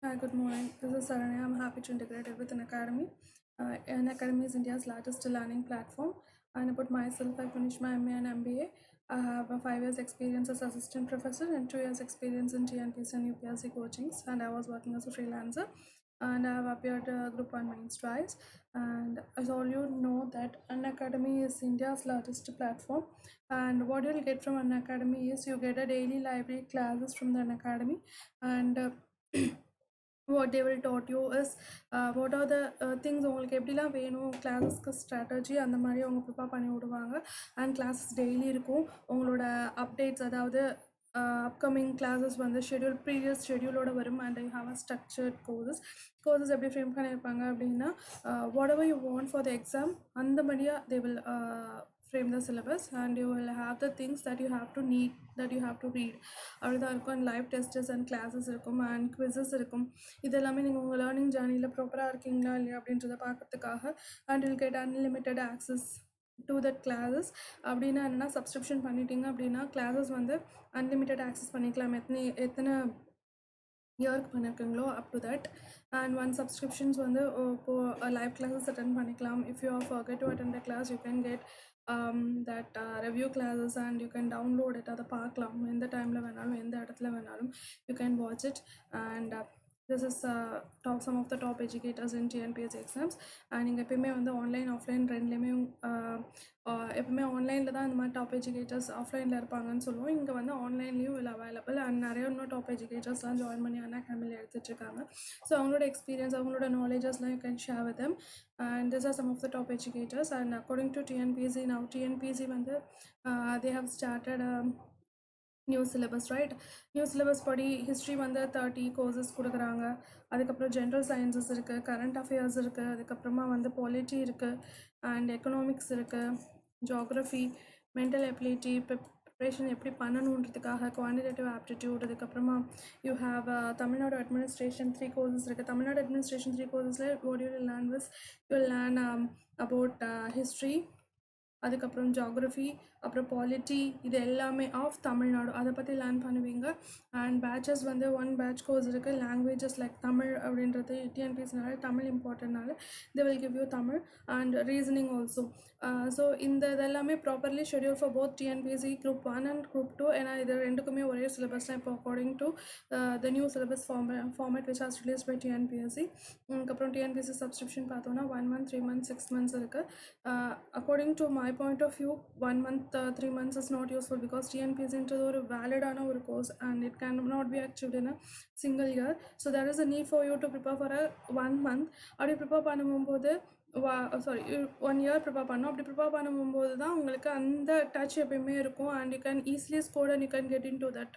Hi, good morning. This is Saranya. I'm happy to integrate it with an academy. An academy is India's largest learning platform. And about myself, I finished my MA and MBA. I have a 5 years experience as assistant professor and 2 years experience in TNPC and UPSC coachings. And I was working as a freelancer. And I have appeared Group 1 mains twice. And as all you know that an academy is India's largest platform. And what you'll get from an academy is you get a daily library classes from the academy. And what they will taught you is what are the things உங்களுக்கு எப்படிலாம் வேணும் கிளாஸஸ்க்கு strategy அந்த மாதிரி அவங்க prepare பண்ணி விடுவாங்க and classes daily இருக்கும் உங்களோட அப்டேட்ஸ் அதாவது அப்கமிங் கிளாஸஸ் வந்து ஷெடியூல் ப்ரீவியஸ் ஷெடியூலோட வரும் and I have a structured courses எப்படி ஃப்ரேம் பண்ணியிருப்பாங்க அப்படின்னா what ever you want for the exam அந்த மாதிரியாக they will frame the syllabus and you will have the things that you have to need that you have to read அவ்வளோதான் இருக்கும் and live tests and classes இருக்கும் and quizzes இருக்கும் இது எல்லாமே நீங்கள் உங்கள் லேர்னிங் ஜேர்னியில் ப்ராப்பராக இருக்கீங்களா இல்லையா அப்படின்றத பார்க்கறதுக்காக and will get unlimited access to that classes அப்படின்னா என்னென்னா சப்ஸ்கிரிப்ஷன் பண்ணிட்டீங்க அப்படின்னா கிளாஸஸ் வந்து அன்லிமிட்டட் ஆக்சஸ் பண்ணிக்கலாம் எத்தனை இயருக்கு பண்ணியிருக்கீங்களோ up to that and one subscriptions வந்து இப்போது லைவ் கிளாஸஸ் அட்டென்ட் பண்ணிக்கலாம் if you are forget to attend a class you can get that review classes and you can download it அதை பார்க்கலாம் எந்த டைமில் வேணாலும் எந்த இடத்துல வேணாலும் you can watch it and this is some of the top educators in TNPSC exams and நீங்கள் எப்பயுமே வந்து ஆன்லைன் ஆஃப்லைன் ரெண்டுலேயுமே எப்பவுமே ஆன்லைனில் தான் இந்த மாதிரி டாப் எஜுகேட்டர்ஸ் ஆஃப்லைனில் இருப்பாங்கன்னு சொல்லுவோம் இங்கே வந்து ஆன்லைன்லேயும் இல்லை அவைலபிள் அண்ட் நிறைய இன்னும் டாப் எஜுகேட்டர்ஸ்லாம் ஜாயின் பண்ணி அகாடமியில் எடுத்துகிட்ருக்காங்க ஸோ அவங்களோட எக்ஸ்பீரியன்ஸ் அவங்களோட நாலேஜஸ்லாம் you can share with them and these are some of the top educators and according to TNPSC now TNPSC வந்து they have started new syllabus right new syllabus படி history வந்து 30 courses கொடுக்குறாங்க அதுக்கப்புறம் general sciences இருக்குது current affairs இருக்குது அதுக்கப்புறமா வந்து polity இருக்குது அண்ட் எக்கனாமிக்ஸ் இருக்குது ஜியாகிரஃபி மென்டல் எபிலிட்டி ப்ரிப்ரேஷன் எப்படி பண்ணணுன்றதுக்காக குவான்டிடேட்டிவ் ஆப்டிடியூட் அதுக்கப்புறமா you have Tamil Nadu administration 3 courses இருக்குது தமிழ்நாடு அட்மினிஸ்ட்ரேஷன் 3 கோர்சஸில் what you will learn was you will learn about history அதுக்கப்புறம் ஜியாகிரஃபி அப்புறம் பாலிட்டி இது எல்லாமே ஆஃப் தமிழ்நாடு அதை பற்றி லேர்ன் பண்ணுவீங்க அண்ட் பேட்சஸ் வந்து ஒன் பேட்ச் கோர்ஸ் இருக்குது லாங்குவேஜஸ் லைக் தமிழ் அப்படின்றது டிஎன்பிஎஸ்னால தமிழ் இம்பார்ட்டன்ட்னால they will give you Tamil and reasoning also so இந்த இதெல்லாமே properly schedule for both TNPSC group 1 and group 2 ஏன்னா இது ரெண்டுக்குமே ஒரே சிலபஸ் தான் இப்போ according to the new syllabus format which has release by TNPSC அதுக்கப்புறம் டிஎன்பிஎஸ்சி சப்ஸ்கிரிப்ஷன் பார்த்தோன்னா 1 month 3 months 6 months இருக்குது according to my point of view 1 month 3 months is not useful because TNPSC introdu oru valid ana oru course and it cannot be achieved in a single year so there is a need for you to prepare for a 1 month அப்படி prepare பண்ணும்போது sorry 1 year prepare பண்ணோம் அப்படி prepare பண்ணும்போது தான் உங்களுக்கு அந்த touch எப்பயுமே இருக்கும் and you can easily score and you can get in to that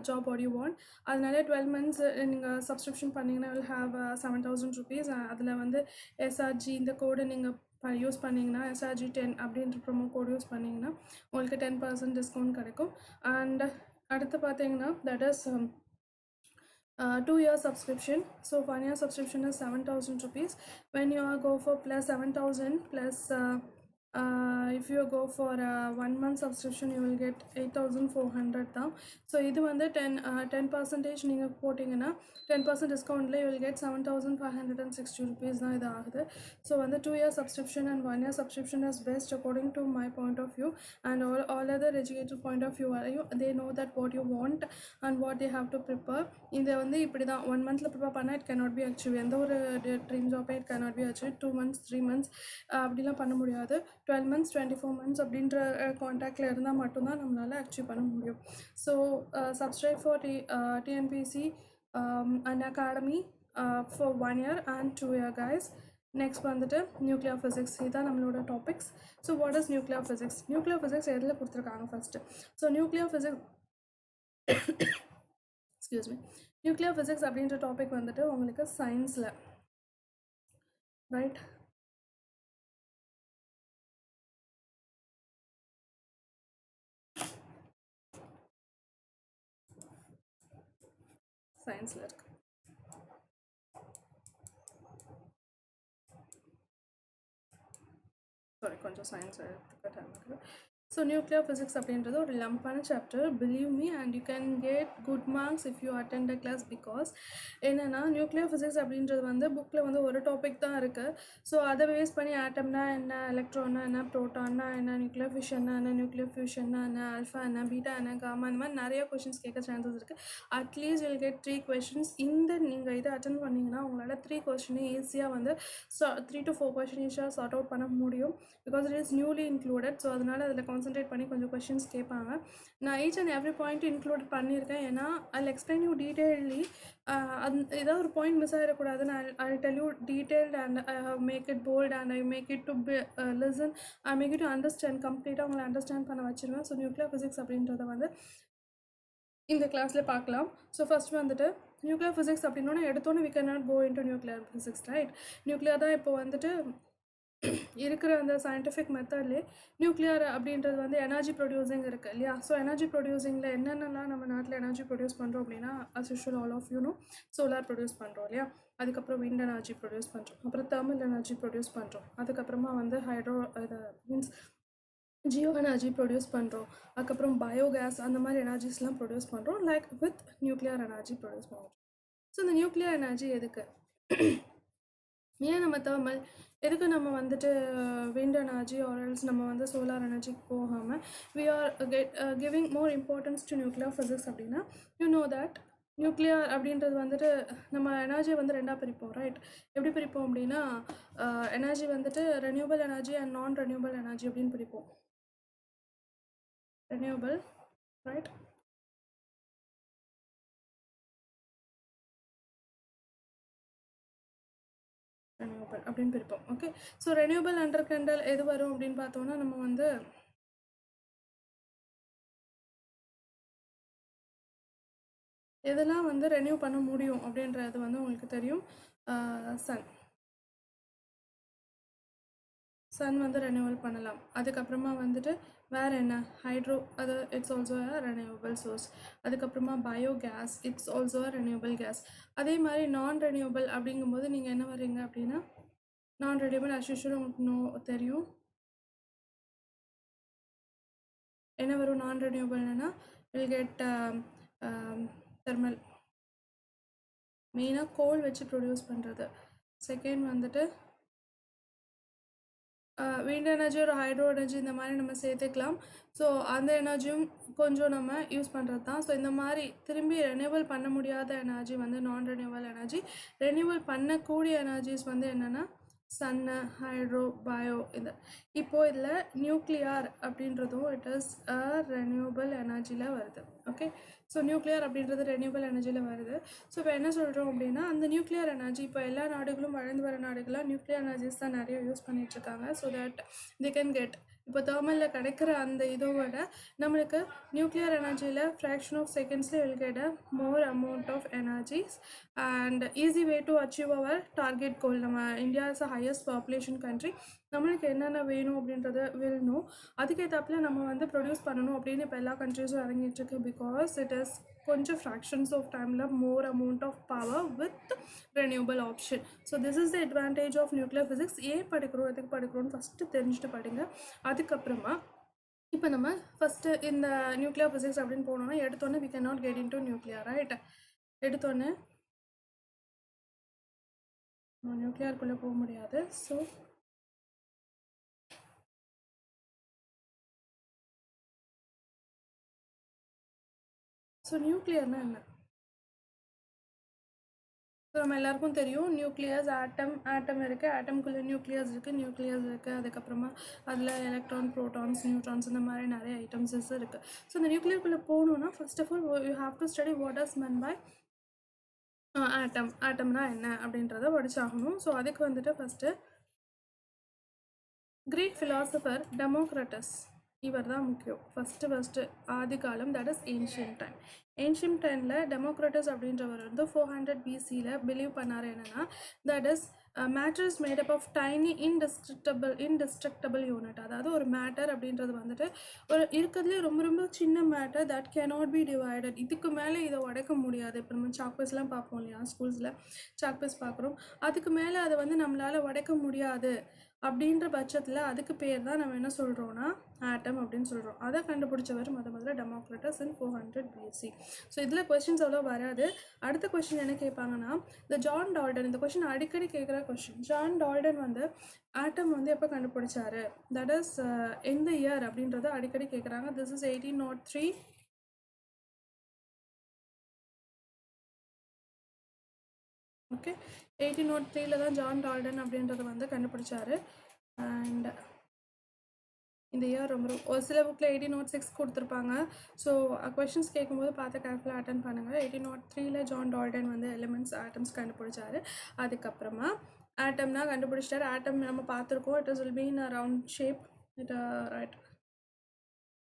job what you want அதனால 12 months நீங்கள் சப்ஸ்கிரிப்ஷன் பண்ணிங்கன்னா will have 7,000 rupees அதில் வந்து SRG இந்த கோடு நீங்கள் யூஸ் பண்ணிங்கன்னா SRG 10 அப்படின்ற ப்ரோமோ கோட் யூஸ் பண்ணிங்கன்னா உங்களுக்கு 10% டிஸ்கவுண்ட் கிடைக்கும் அண்ட் அடுத்து பார்த்தீங்கன்னா that is 2-year subscription so 1-year subscription is 7,000 rupees when you go for plus 7,000 plus if you go for a 1 month subscription you will get 8,400 தான் so இது வந்து 10% நீங்கள் போட்டிங்கன்னா 10% டிஸ்கவுண்ட்டில் you will get 7,560 rupees தான் இது ஆகுது ஸோ வந்து 2-year subscription and 1-year subscription is best according to my point of view and all other educator point of view they know that what you want and what they have to prepare இதை வந்து இப்படி தான் 1 monthல prepare பண்ணால் it cannot be achieved எந்த ஒரு dream Yapa it cannot be achieved 2 months 3 months அப்படிலாம் பண்ண முடியாது 12 months 24 months அப்படின்ற கான்டாக்டில் இருந்தால் மட்டும்தான் நம்மளால் அச்சீவ் பண்ண முடியும் so subscribe for TNPSC an academy for 1 year and 2 year guys next வந்துட்டு நியூக்ளியர் ஃபிசிக்ஸ் இதுதான் நம்மளோட topics so what is nuclear physics எதில் கொடுத்துருக்காங்க first so nuclear physics excuse me nuclear physics அப்படின்ற டாபிக் வந்துட்டு உங்களுக்கு சயின்ஸில் ரைட் சயின்ஸில் இருக்கு சாரி கொஞ்சம் சயின்ஸ் எடுத்துக்க டைம் இருக்குது ஸோ நியூக்ளியர் ஃபிசிக்ஸ் அப்படின்றது ஒரு லம்பான chapter, believe me, and you can get good marks if you attend a class. Because என்னென்னா நியூக்ளியர் ஃபிசிக்ஸ் அப்படின்றது வந்து புக்கில் வந்து ஒரு டாபிக் தான் இருக்குது. ஸோ அதை பேஸ் பண்ணி ஆட்டம்னா என்ன, எலக்ட்ரான்னா என்ன, ப்ரோட்டான்னா என்ன, நியூக்ளியர் ஃபிஷன்னா என்ன, நியூக்ளியர் ஃபியூஷன்னா என்ன, ஆல்ஃபா என்ன, பீட்டா என்ன, காமா, இந்த மாதிரி நிறைய கொஷின்ஸ் கேட்க சான்சஸ் இருக்குது. At least will get 3 questions. இந்த நீங்கள் இதை அட்டன் பண்ணிங்கன்னா உங்களால் 3 கொஷினே ஈஸியாக வந்து 3 to 4 கொஷின் ஈஸியாக சார்ட் அவுட் பண்ண முடியும். Because it is newly included. So அதனால் அதில் கான்சன்ட்ரேட் பண்ணி கொஞ்சம் கொஷின்ஸ் கேட்பாங்க. நான் each and every point include பண்ணியிருக்கேன். ஏன்னா ஐ எக்ஸ்பிளைன் யூ டீட்டெயிலி. ஏதாவது ஒரு பாயிண்ட் மிஸ் ஆகிடக்கூடாதுன்னு I tell you detailed and I have make it bold and I make it to listen, I make it to understand. கம்ப்ளீட்டாக உங்களை understand பண்ண வச்சுருவேன். So nuclear physics அப்படின்றத வந்து இந்த கிளாஸில் பார்க்கலாம். ஸோ ஃபஸ்ட் வந்துட்டு நியூக்ளியர் ஃபிசிக்ஸ் அப்படின்னா எடுத்தோன்னே we can not go into nuclear physics, right? Nuclear தான் இப்போ வந்துட்டு இருக்கிற அந்த சயின்டிஃபிக் மெத்தட்லேயே நியூக்ளியர் அப்படின்றது வந்து எனர்ஜி ப்ரொடியூசிங் இருக்குது இல்லையா? ஸோ எனர்ஜி ப்ரொடியூசிங்கில் என்னென்னலாம் நம்ம நாட்டில் எனர்ஜி ப்ரொடியூஸ் பண்ணுறோம் அப்படின்னா, as usual all of you know, solar produce பண்ணுறோம் இல்லையா? அதுக்கப்புறம் விண்ட் எனர்ஜி ப்ரொடியூஸ் பண்ணுறோம், அப்புறம் தெர்மல் எனர்ஜி ப்ரொடியூஸ் பண்ணுறோம், அதுக்கப்புறமா வந்து ஹைட்ரோ இது மீன்ஸ் ஜியோ எனர்ஜி ப்ரொடியூஸ் பண்ணுறோம், அதுக்கப்புறம் பயோகேஸ் அந்த மாதிரி எனர்ஜிஸ்லாம் ப்ரொடியூஸ் பண்ணுறோம். Like with nuclear energy produce பண்ணுறோம். ஸோ இந்த நியூக்ளியர் எனர்ஜி எதுக்கு? ஏன் நம்ம தெர்மல், எதுக்கு நம்ம வந்துட்டு விண்ட் எனர்ஜி ஆர்எல்ஸ் நம்ம வந்து சோலார் எனர்ஜிக்கு போகாமல் we are giving more importance to nuclear physics அப்படின்னா, யூ நோ தட் நியூக்ளியர் அப்படின்றது வந்துட்டு நம்ம எனர்ஜியை வந்து ரெண்டாக பிரிப்போம், ரைட்? எப்படி பிரிப்போம் அப்படின்னா, எனர்ஜி வந்துட்டு ரெனியூவல் எனர்ஜி அண்ட் நான் ரெனியூவல் எனர்ஜி அப்படின்னு பிரிப்போம். Renewal, right? ரெனியூவல் அப்படின்னு பிரிப்போம். ஓகே, ஸோ ரெனியூவல் அண்டர் கண்டல் எது வரும் அப்படின்னு பார்த்தோன்னா, நம்ம வந்து எதெல்லாம் வந்து ரெனியூ பண்ண முடியும் அப்படின்றது வந்து உங்களுக்கு தெரியும். சன் வந்து ரெனியூவல் பண்ணலாம். அதுக்கப்புறமா வந்துட்டு வேறு என்ன, ஹைட்ரோ, அது it's also a renewable source. அதுக்கப்புறமா biogas, it's also a renewable gas. அதே மாதிரி நான் ரெனியூவபிள் அப்படிங்கும்போது நீங்கள் என்ன வரீங்க அப்படின்னா, நான் ரெனியூவபிள் அஸ் யூஷுவல் உங்களுக்கு தெரியும் என்ன வரும். நான் ரெனியூவபிள்னா வில் கெட் தெர்மல், மெயினாக கோல் வச்சு ப்ரொடியூஸ் பண்ணுறது. செகண்ட் வந்துட்டு விண்ட் எனர்ஜி ஒரு ஹைட்ரோ எனர்ஜி இந்த மாதிரி நம்ம சேர்த்துக்கலாம். ஸோ அந்த எனர்ஜியும் கொஞ்சம் நம்ம யூஸ் பண்ணுறது தான். ஸோ இந்த மாதிரி திரும்பி ரெனியூவல் பண்ண முடியாத எனர்ஜி வந்து நான் ரெனியூவல் எனர்ஜி. ரெனியூவல் பண்ணக்கூடிய எனர்ஜிஸ் வந்து என்னென்னா சன்னு, ஹைட்ரோ, பயோ. இப்போது இதில் நியூக்ளியர் அப்படின்றதும் இட் இஸ் அ ரெனியூவபிள் எனர்ஜியில் வருது. ஓகே, ஸோ நியூக்ளியர் அப்படின்றது ரெனியூவபிள் எனர்ஜியில் வருது. ஸோ இப்போ என்ன சொல்கிறோம் அப்படின்னா, அந்த நியூக்ளியர் எனர்ஜி இப்போ எல்லா நாடுகளும் வளர்ந்து வர நாடுகளாக நியூக்ளியர் எனர்ஜிஸ் தான் நிறைய யூஸ் பண்ணிகிட்ருக்காங்க. So that they can get, இப்போ தெர்மலில் கிடைக்கிற அந்த இதோட நம்மளுக்கு நியூக்ளியர் எனர்ஜியில் ஃப்ராக்ஷன் ஆஃப் செகண்ட்ஸில் will get a more amount of energies and easy way to achieve our target goal. நம்ம India is a highest population country. நம்மளுக்கு என்னென்ன வேணும் அப்படின்றத வில் நோ. அதுக்கேற்றாப்புல நம்ம வந்து ப்ரொடியூஸ் பண்ணணும் அப்படின்னு இப்போ எல்லா கண்ட்ரிஸும் இறங்கிட்டுருக்கு. பிகாஸ் இட் இஸ் கொஞ்சம் ஃப்ராக்ஷன்ஸ் ஆஃப் டைமில் more amount of power with renewable option. So this is the advantage of nuclear physics. ஏன் படிக்கிறோம், எதுக்கு படிக்கிறோன்னு ஃபஸ்ட்டு தெரிஞ்சுட்டு படிங்க. அதுக்கப்புறமா இப்போ நம்ம ஃபஸ்ட்டு இந்த நியூக்ளியர் ஃபிசிக்ஸ் அப்படின்னு போனோம்னா எடுத்தோன்னே we can not get into nuclear, right? எடுத்தோன்னே நியூக்ளியருக்குள்ளே போக முடியாது. ஸோ நியூக்ளியர்னா என்ன? ஸோ நம்ம எல்லாருக்கும் தெரியும் நியூக்ளியஸ், ஆட்டம் இருக்குது, ஆட்டம்குள்ளே நியூக்ளியஸ் இருக்குது, அதுக்கப்புறமா அதில் எலக்ட்ரான், ப்ரோட்டான்ஸ், நியூட்ரான்ஸ் இந்த மாதிரி நிறைய ஐட்டம்ஸஸ் இருக்குது. ஸோ இந்த நியூக்ளியருக்குள்ளே போகணுன்னா first of all you have to study what is meant by ஆட்டம்னா என்ன அப்படின்றத படிச்சாகணும். ஸோ அதுக்கு வந்துட்டு ஃபஸ்ட்டு கிரீக் ஃபிலாசபர் டெமோக்ரட்டஸ், இவர் தான் முக்கியம். ஃபஸ்ட்டு ஆதி காலம், that is ancient time. Ancient டைமில் டெமோக்ரட்டஸ் அப்படின்றவர் வந்து 400 BCயில் பிலீவ் பண்ணார் என்னென்னா, that is matter is made up of tiny indestructible unit. அதாவது ஒரு மேட்டர் அப்படின்றது வந்துட்டு ஒரு இருக்கிறதுலே ரொம்ப ரொம்ப சின்ன matter that cannot be divided. இதுக்கு மேலே இதை உடைக்க முடியாது. இப்போ நம்ம சாக்பீஸ்லாம் பார்ப்போம் இல்லையா, ஸ்கூல்ஸில் சாக்பீஸ் பார்க்குறோம். அதுக்கு மேலே அதை வந்து நம்மளால் உடைக்க முடியாது அப்படின்ற பட்சத்தில் அதுக்கு பேர் தான் நம்ம என்ன சொல்கிறோன்னா ஆட்டம் அப்படின்னு சொல்கிறோம். அதை கண்டுபிடிச்சவர் முதல்ல டெமோக்ரிட்டஸ் இன் 400 BC. ஸோ இதில் கொஸ்டின்ஸ் அவ்வளோ வராது. அடுத்த கொஸ்டின் என்ன கேட்பாங்கன்னா, இந்த ஜான் டால்டன், இந்த கொஸ்டின் அடிக்கடி கேட்குற கொஸ்டின். ஜான் டால்டன் வந்து ஆட்டம் வந்து எப்போ கண்டுபிடிச்சாரு, தட் இஸ் எந்த இயர் அப்படின்றத அடிக்கடி கேட்குறாங்க. This is 1803. ஓகே, 1803 தான் ஜான் டால்டன் அப்படின்றத வந்து கண்டுபிடிச்சாரு. அண்ட் இந்த இயர் ரொம்ப ஒரு சில புக்கில் 1806 கொடுத்துருப்பாங்க. ஸோ கொஷின்ஸ் கேட்கும்போது பார்த்து கேர்ஃபுல்லாக அட்டன் பண்ணுங்கள். 1803 ஜான் டால்டன் வந்து எலிமெண்ட்ஸ் ஆட்டம்ஸ் கண்டுபிடிச்சாரு. அதுக்கப்புறமா ஆட்டம்னா கண்டுபிடிச்சிட்டாரு. ஆட்டம் நம்ம பார்த்துருக்கோம், it is will be in a round shape. Right,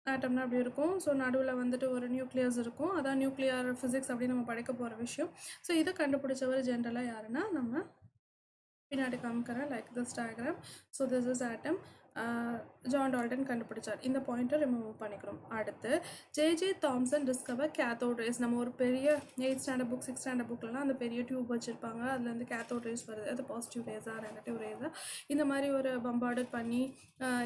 ஆட்டம்னா அப்படி இருக்கும். ஸோ நடுவில் வந்துட்டு ஒரு நியூக்ளியஸ் இருக்கும். அதான் நியூக்ளியர் ஃபிசிக்ஸ் அப்படின்னு நம்ம படிக்க போகிற விஷயம். ஸோ இதை கண்டுபிடிச்சவர் ஜென்ரலாக யாருன்னா நம்ம பின்னாடி காமிக்கிறேன், like this diagram. So this is atom. John Dalton கண்டுபிடிச்சார். இந்த பாயிண்ட்டை ரிமூவ் பண்ணிக்கிறோம். அடுத்து J Thomson discover cathode rays. நம்ம ஒரு பெரிய 8th standard book 6th standard புக்லலாம் அந்த பெரிய டியூப் வச்சுருப்பாங்க. அதுலேருந்து கேத்தோட் ரேஸ் வருது. அது பாசிட்டிவ் ரேஸாக நெகட்டிவ் ரேஸாக இந்த மாதிரி ஒரு பம்பார்டட் பண்ணி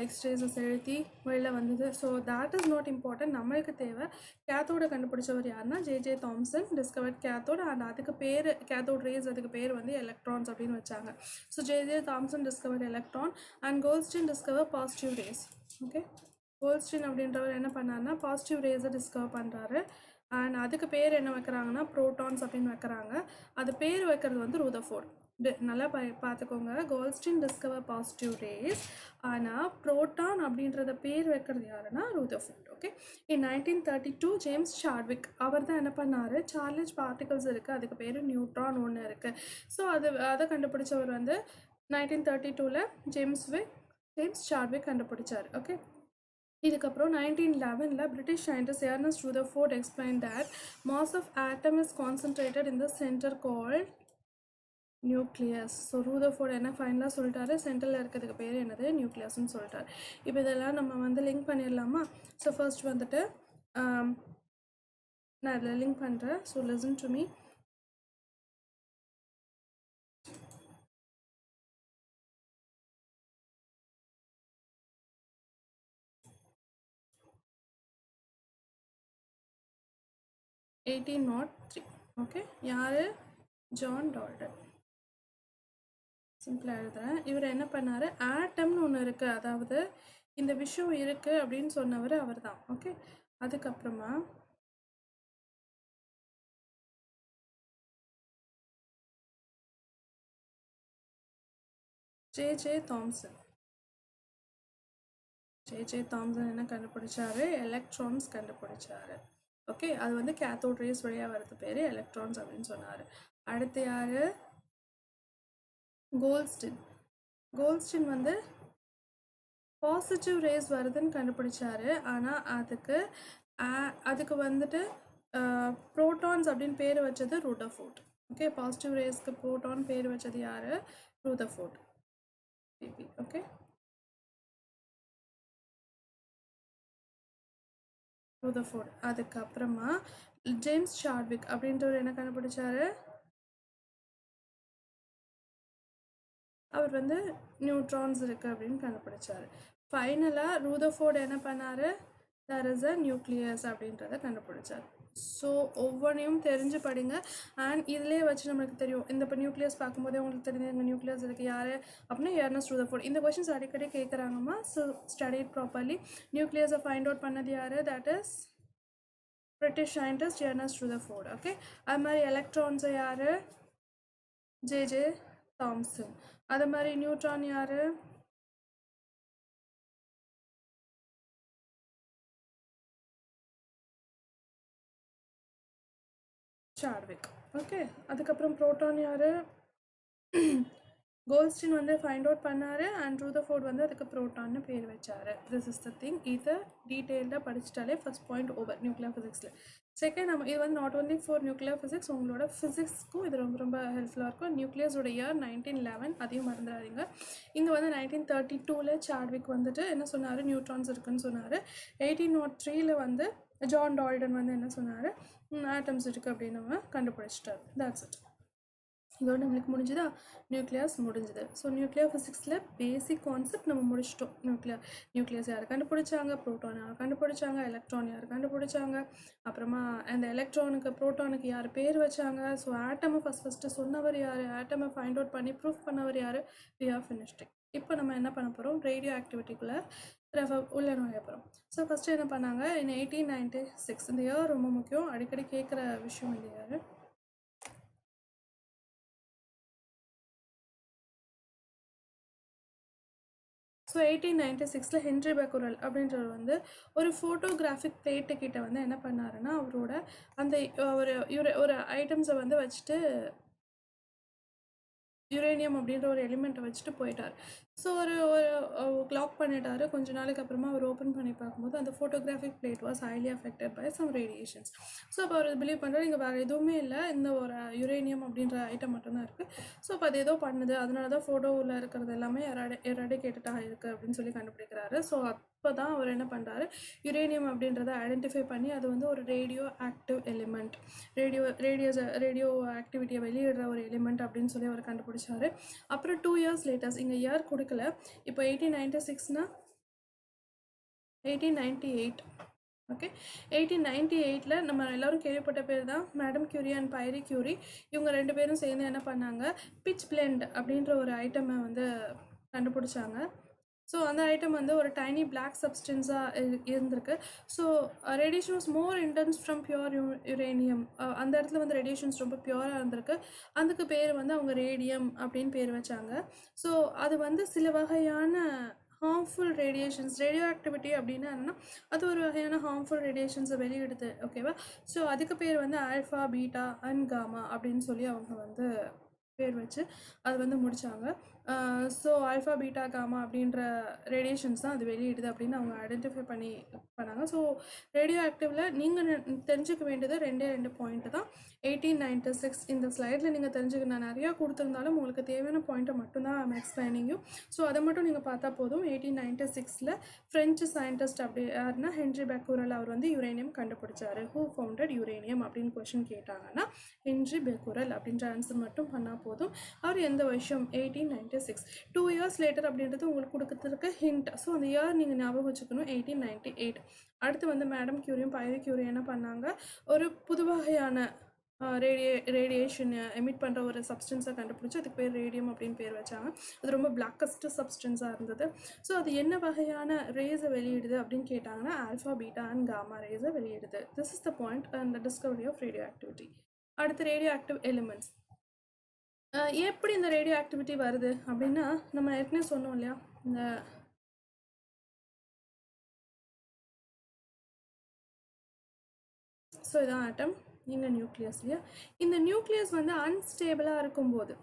எக்ஸ்ரேஸை செலுத்தி வெளில வந்தது. So that is not important. நம்மளுக்கு தேவை கேத்தோடை கண்டுபிடிச்சவர் யாருன்னா J Thomson discovered cathode. And அதுக்கு பேர் கேத்தோட் ரேஸ், அதுக்கு பேர் வந்து எலக்ட்ரான்ஸ் அப்படின்னு வச்சாங்க. So J Thomson discovered electron and Goldstein discover positive rays. Okay, Goldstein அப்படின்றவர் என்ன பண்ணாருன்னா பாசிட்டிவ் ரேஸை டிஸ்கவர் பண்ணுறாரு. அண்ட் அதுக்கு பேர் என்ன வைக்கிறாங்கன்னா ப்ரோட்டான்ஸ் அப்படின்னு வைக்கிறாங்க. அது பேர் வைக்கிறது வந்து ரூதர்ஃபோர்ட். நல்லா பார்த்துக்கோங்க, கோல்ஸ்டின் டிஸ்கவர் பாசிட்டிவ் ரேஸ், ஆனால் ப்ரோட்டான் அப்படின்றத பேர் வைக்கிறது யாருன்னா ரூதர்ஃபோர்ட். ஓகே, இன் 1932 ஜேம்ஸ் சாட்விக் அவர் தான் என்ன பண்ணார், சார்லஸ் பார்ட்டிகல்ஸ் இருக்குது, அதுக்கு பேர் நியூட்ரான் ஒன்று இருக்குது. ஸோ அதை கண்டுபிடிச்சவர் வந்து 1932 ஜேம்ஸ் சாட்விக் கண்டுபிடிச்சார். ஓகே, இதுக்கப்புறம் 1911 British scientist Ernest Rutherford explain that mass of atom is concentrated in the centre called nucleus. So Rutherford என்ன ஃபைனலாக சொல்லிட்டாரு, சென்டரில் இருக்கிறதுக்கு பேர் என்னது, நியூக்ளியஸ்ன்னு சொல்லிட்டார். இப்போ இதெல்லாம் நம்ம வந்து லிங்க் பண்ணிடலாமா? ஸோ ஃபர்ஸ்ட் வந்துட்டு நான் இதில் லிங்க் பண்ணுறேன். So listen to me. Okay, யார், ஜான் டால்டன். சிம்பிளாக எழுதுகிறேன். இவர் என்ன பண்ணார், ஆட்டம்னு ஒன்று இருக்குது, அதாவது இந்த விஷயம் இருக்குது அப்படின்னு சொன்னவர் அவர் தான். ஓகே, அதுக்கப்புறமா ஜே தாம்சன் என்ன கண்டுபிடிச்சாரு, எலக்ட்ரான்ஸ் கண்டுபிடிச்சாரு. ஓகே, அது வந்து கேத்தோட் ரேஸ் வழியாக வரது பேர் எலக்ட்ரான்ஸ் அப்படின்னு சொன்னார். அடுத்து யார், கோல்ஸ்டின் வந்து பாசிட்டிவ் ரேஸ் வருதுன்னு கண்டுபிடிச்சாரு. ஆனால் அதுக்கு வந்துட்டு ப்ரோட்டான்ஸ் அப்படின்னு பேர் வச்சது ரூதர்ஃபோர்ட். ஓகே, பாசிட்டிவ் ரேஸ்க்கு ப்ரோட்டான் பேர் வச்சது யார், ரூதர்ஃபோர்ட். Okay, Rutherford. அதுக்கப்புறமா ஜேம்ஸ் சாட்விக் அப்படின்றவர் என்ன கண்டுபிடிச்சாரு, அவர் வந்து நியூட்ரான்ஸ் இருக்குது அப்படின்னு கண்டுபிடிச்சார். ஃபைனலாக ரூதர்ஃபோர்ட் என்ன பண்ணார், தேர் இஸ் அ நியூக்ளியஸ் அப்படின்றத கண்டுபிடிச்சார். ஸோ ஒவ்வொன்றையும் தெரிஞ்சு படிங்க. அண்ட் இதிலே வச்சு நம்மளுக்கு தெரியும், இந்த இப்போ நியூக்ளியஸ் பார்க்கும்போதே உங்களுக்கு தெரிஞ்சு எங்கள் நியூக்ளியஸ் இருக்குது யார் அப்படின்னா எர்னஸ்ட் ரூதர்ஃபோர்ட். இந்த கொஷின்ஸ் அடிக்கடி கேட்குறாங்கம்மா. So study it properly. நியூக்ளியஸை ஃபைண்ட் அவுட் பண்ணது யார், that is British scientist Ernest Rutherford. Okay, அது மாதிரி எலக்ட்ரான்ஸை யார், ஜே தாம்சன். அது மாதிரி நியூட்ரான் யார், சாட்விக். ஓகே, அதுக்கப்புறம் ப்ரோட்டான் யார், கோல்ஸ்டின் வந்து ஃபைண்ட் அவுட் பண்ணார். அண்ட் ரூதர்ஃபோர்ட் வந்து அதுக்கு ப்ரோட்டான்னு பேர் வச்சார். This is the thing. இதை டீட்டெயில்டாக படிச்சிட்டாலே ஃபர்ஸ்ட் பாயிண்ட் ஓவர் நியூக்ளியர் ஃபிசிக்ஸில். செகண்ட், நம்ம இது வந்து not only for nuclear physics, உங்களோட ஃபிசிக்ஸ்க்கும் இது ரொம்ப ரொம்ப ஹெல்ப்ஃபுல்லாக இருக்கும். நியூக்ளியஸோட இயர் 1911, அதையும் மறந்துடாதீங்க. இங்கே வந்து 1932 சாட்விக் வந்துட்டு என்ன சொன்னார், நியூட்ரான்ஸ் இருக்குன்னு சொன்னார். 1803 வந்து ஜான் டால்டன் வந்து என்ன சொன்னார், ஆட்டம்ஸ் இருக்குது அப்படின்னு நம்ம கண்டுபிடிச்சிட்டார். That's it. இதோட நம்மளுக்கு முடிஞ்சுதா, நியூக்ளியஸ் முடிஞ்சுது. ஸோ நியூக்ளியர் ஃபிசிக்ஸில் பேசிக் கான்செப்ட் நம்ம முடிச்சிட்டோம். நியூக்ளியஸ் யார் கண்டுபிடிச்சாங்க, ப்ரோட்டான் யார் கண்டுபிடிச்சாங்க, எலக்ட்ரான் யார் கண்டுபிடிச்சாங்க, அப்புறமா அந்த எலக்ட்ரானுக்கு ப்ரோட்டானுக்கு யார் பேர் வச்சாங்க, ஸோ ஆட்டமை ஃபஸ்ட்டு சொன்னவர் யார், ஆட்டமை ஃபைண்ட் அவுட் பண்ணி ப்ரூஃப் பண்ணவர் யார், வி ஆர் ஃபினிஷ்ட். இப்போ நம்ம என்ன பண்ண போகிறோம், ரேடியோ ஆக்டிவிட்டிக்குள்ளே உள்ள நுழைய போகிறோம். ஸோ ஃபஸ்ட்டு என்ன பண்ணாங்க, இன் 1896, இந்த இயர் ரொம்ப முக்கியம், அடிக்கடி கேட்குற விஷயம் இந்த இயர். ஸோ 1896 ஹென்ரி பெக்குரல் அப்படின்றவர் வந்து ஒரு ஃபோட்டோகிராஃபிக் பிளேட்டுக்கிட்ட வந்து என்ன பண்ணாருன்னா, அவரோட அந்த ஒரு ஐட்டம்ஸை வந்து வச்சுட்டு யுரேனியம் அப்படின்ற ஒரு எலிமெண்ட்டை வச்சுட்டு போயிட்டார். ஸோ ஒரு லாக் பண்ணிட்டாரு. கொஞ்ச நாளைக்கு அப்புறமா அவர் ஓப்பன் பண்ணி பார்க்கும்போது அந்த photographic plate was highly affected by some radiations. So அப்போ அவர் பிலீவ் பண்ணுறாரு, இங்கே வேறு எதுவுமே இல்லை, இந்த ஒரு யுரேனியம் அப்படின்ற ஐட்டம் மட்டும்தான் இருக்குது. ஸோ அப்போ அது ஏதோ பண்ணுது, அதனால தான் ஃபோட்டோவில் இருக்கிறது எல்லாமே எராடிகேட்டடாக இருக்குது அப்படின்னு சொல்லி கண்டுபிடிக்கிறாரு. ஸோ அப்போ தான் அவர் என்ன பண்ணுறாரு, யுரேனியம் அப்படின்றத ஐடென்டிஃபை பண்ணி அது வந்து ஒரு ரேடியோ ஆக்டிவ் எலிமெண்ட், ரேடியோ ஆக்டிவிட்டியை வெளியிடுற ஒரு எலிமெண்ட் அப்படின்னு சொல்லி அவர் கண்டுபிடிச்சாரு. அப்புறம் 2 years லேட்டர்ஸ், இங்கே இயர் கொடுக்கல, இப்போ 1896னா 1898. ஓகே, 1898ல் நம்ம எல்லோரும் கேள்விப்பட்ட பேர் தான் madam Curie and Bairi Curie. இவங்க 2 பேரும் சேர்ந்து என்ன பண்ணாங்க, பிட்ச் பிளெண்ட் அப்படின்ற ஒரு ஐட்டமை வந்து கண்டுபிடிச்சாங்க. ஸோ அந்த ஐட்டம் வந்து ஒரு டைனி பிளாக் சப்ஸ்டன்ஸாக இருந்திருக்கு. So radiation was more intense from pure uranium. அந்த இடத்துல வந்து ரேடியேஷன்ஸ் ரொம்ப பியூராக இருந்திருக்கு. அதுக்கு பேர் வந்து அவங்க ரேடியம் அப்படின்னு பேர் வச்சாங்க. ஸோ அது வந்து சில வகையான ஹார்ம்ஃபுல் ரேடியேஷன்ஸ், ரேடியோ ஆக்டிவிட்டி அப்படின்னா என்னென்னா அது ஒரு வகையான ஹார்ம்ஃபுல் ரேடியேஷன்ஸை வெளியிடுது. ஓகேவா? ஸோ அதுக்கு பேர் வந்து ஆல்ஃபா, பீட்டா அண்ட் காமா அப்படின்னு சொல்லி அவங்க வந்து பேர் வச்சு அது வந்து முடித்தாங்க. ஸோ ஆல்ஃபா, பீட்டா, காமா அப்படின்ற ரேடியேஷன்ஸ் தான் அது வெளியிடுது அப்படின்னு அவங்க ஐடென்டிஃபை பண்ணாங்க. ஸோ ரேடியோ ஆக்டிவில் நீங்கள் தெரிஞ்சுக்க வேண்டியது 2 பாயிண்ட்டு தான். 1896 இந்த ஸ்லைடில் நீங்கள் தெரிஞ்சுக்க நான் நிறையா கொடுத்துருந்தாலும் உங்களுக்கு தேவையான பாயிண்ட்டை மட்டும்தான் ஐம் எக்ஸ்பிளைனிங் யூ. ஸோ அதை மட்டும் நீங்கள் பார்த்தா போதும். 1896ல் ஃப்ரெஞ்சு சயின்டிஸ்ட் அப்படி யாருன்னா ஹென்ரி பெக்குரல், அவர் வந்து யுரேனியம் கண்டுபிடிச்சாரு. ஹூ ஃபவுண்டட் யுரேனியம் அப்படின்னு கொஷின் கேட்டாங்கன்னா ஹென்ரி பெக்குரல் அப்படின்ற ஆன்சர் மட்டும் பண்ணால் போதும். அவர் எந்த வருஷம், 1896. 2 years later அப்படின்றது உங்களுக்கு கொடுக்கறதுக்கு ஹிண்ட். ஸோ அந்த இயர் நீங்கள் ஞாபகம் வச்சுக்கணும், 1898. அடுத்து வந்து மேடம் கியூரியும் பைரி கியூரியும் என்ன பண்ணாங்க, ஒரு புது வகையான ரேடியேஷன் எமிட் பண்ணுற ஒரு சப்ஸ்டன்ஸை கண்டுபிடிச்சி அதுக்கு பேர் ரேடியம் அப்படின்னு பேர் வச்சாங்க. அது ரொம்ப பிளாக்கஸ்ட் சப்ஸ்டன்ஸாக இருந்தது. ஸோ அது என்ன வகையான ரேஸை வெளியிடுது அப்படின்னு கேட்டாங்கன்னா ஆல்ஃபா, பீட்டா அண்ட் காமா ரேஸை வெளியிடுது. This is the point and the discovery of radio activity. அடுத்து ரேடியோ ஆக்டிவ் எலிமெண்ட்ஸ். எப்படி இந்த ரேடியோ ஆக்டிவிட்டி வருது அப்படின்னா, நம்ம ஏற்கனவே சொன்னோம் இல்லையா, இந்த ஸோ இதான் ஆட்டம், இங்கே நியூக்ளியஸ் இல்லையா. இந்த நியூக்ளியஸ் வந்து அன்ஸ்டேபிளாக இருக்கும்போது,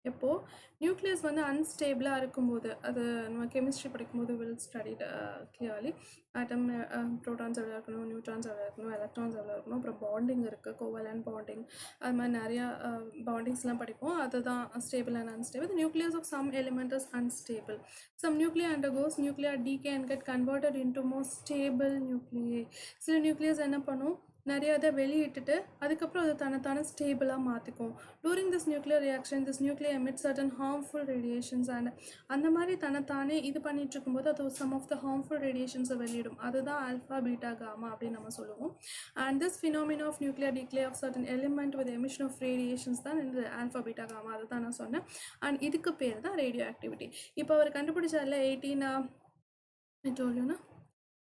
எப்போது நியூக்ளியஸ் வந்து அன்ஸ்டேபிளாக இருக்கும்போது, அது நம்ம கெமிஸ்ட்ரி படிக்கும்போது will studied clearly. Atom protons எவ்வளோ இருக்கணும், நியூட்ரான்ஸ் எவ்வளோ இருக்கணும், எலக்ட்ரான்ஸ் எவ்வளோ இருக்கணும், அப்புறம் பாண்டிங் இருக்குது, கோவலன்ட் பாண்டிங், அது மாதிரி நிறையா பாண்டிங்ஸ்லாம் படிப்போம். அதுதான் stable and unstable. The nucleus of some element is unstable. Some nuclei undergoes nuclear decay and get converted into more stable nuclei. சில நியூக்ளியஸ் என்ன பண்ணும், நிறைய இதை வெளியிட்டுட்டு அதுக்கப்புறம் அது தன்னைத்தானே ஸ்டேபிளாக மாற்றிக்கும். During this nuclear reaction this nuclear emit certain harmful radiations. And அந்த மாதிரி தன்னைத்தானே இது பண்ணிட்டு இருக்கும்போது அது சம் ஆஃப் த ஹார்ம்ஃபுல் ரேடியேஷன்ஸை வெளியிடும். அதுதான் ஆல்ஃபா, பீட்டா, காமா அப்படின்னு நம்ம சொல்லுவோம். And this phenomena of nuclear decay of certain element with emission of radiations தான் இந்த ஆல்ஃபா, பீட்டா, காமா. அதை தான் நான் சொன்னேன். அண்ட் இதுக்கு பேர் தான் ரேடியோ ஆக்டிவிட்டி. இப்போ அவர் கண்டுபிடிச்சார்ல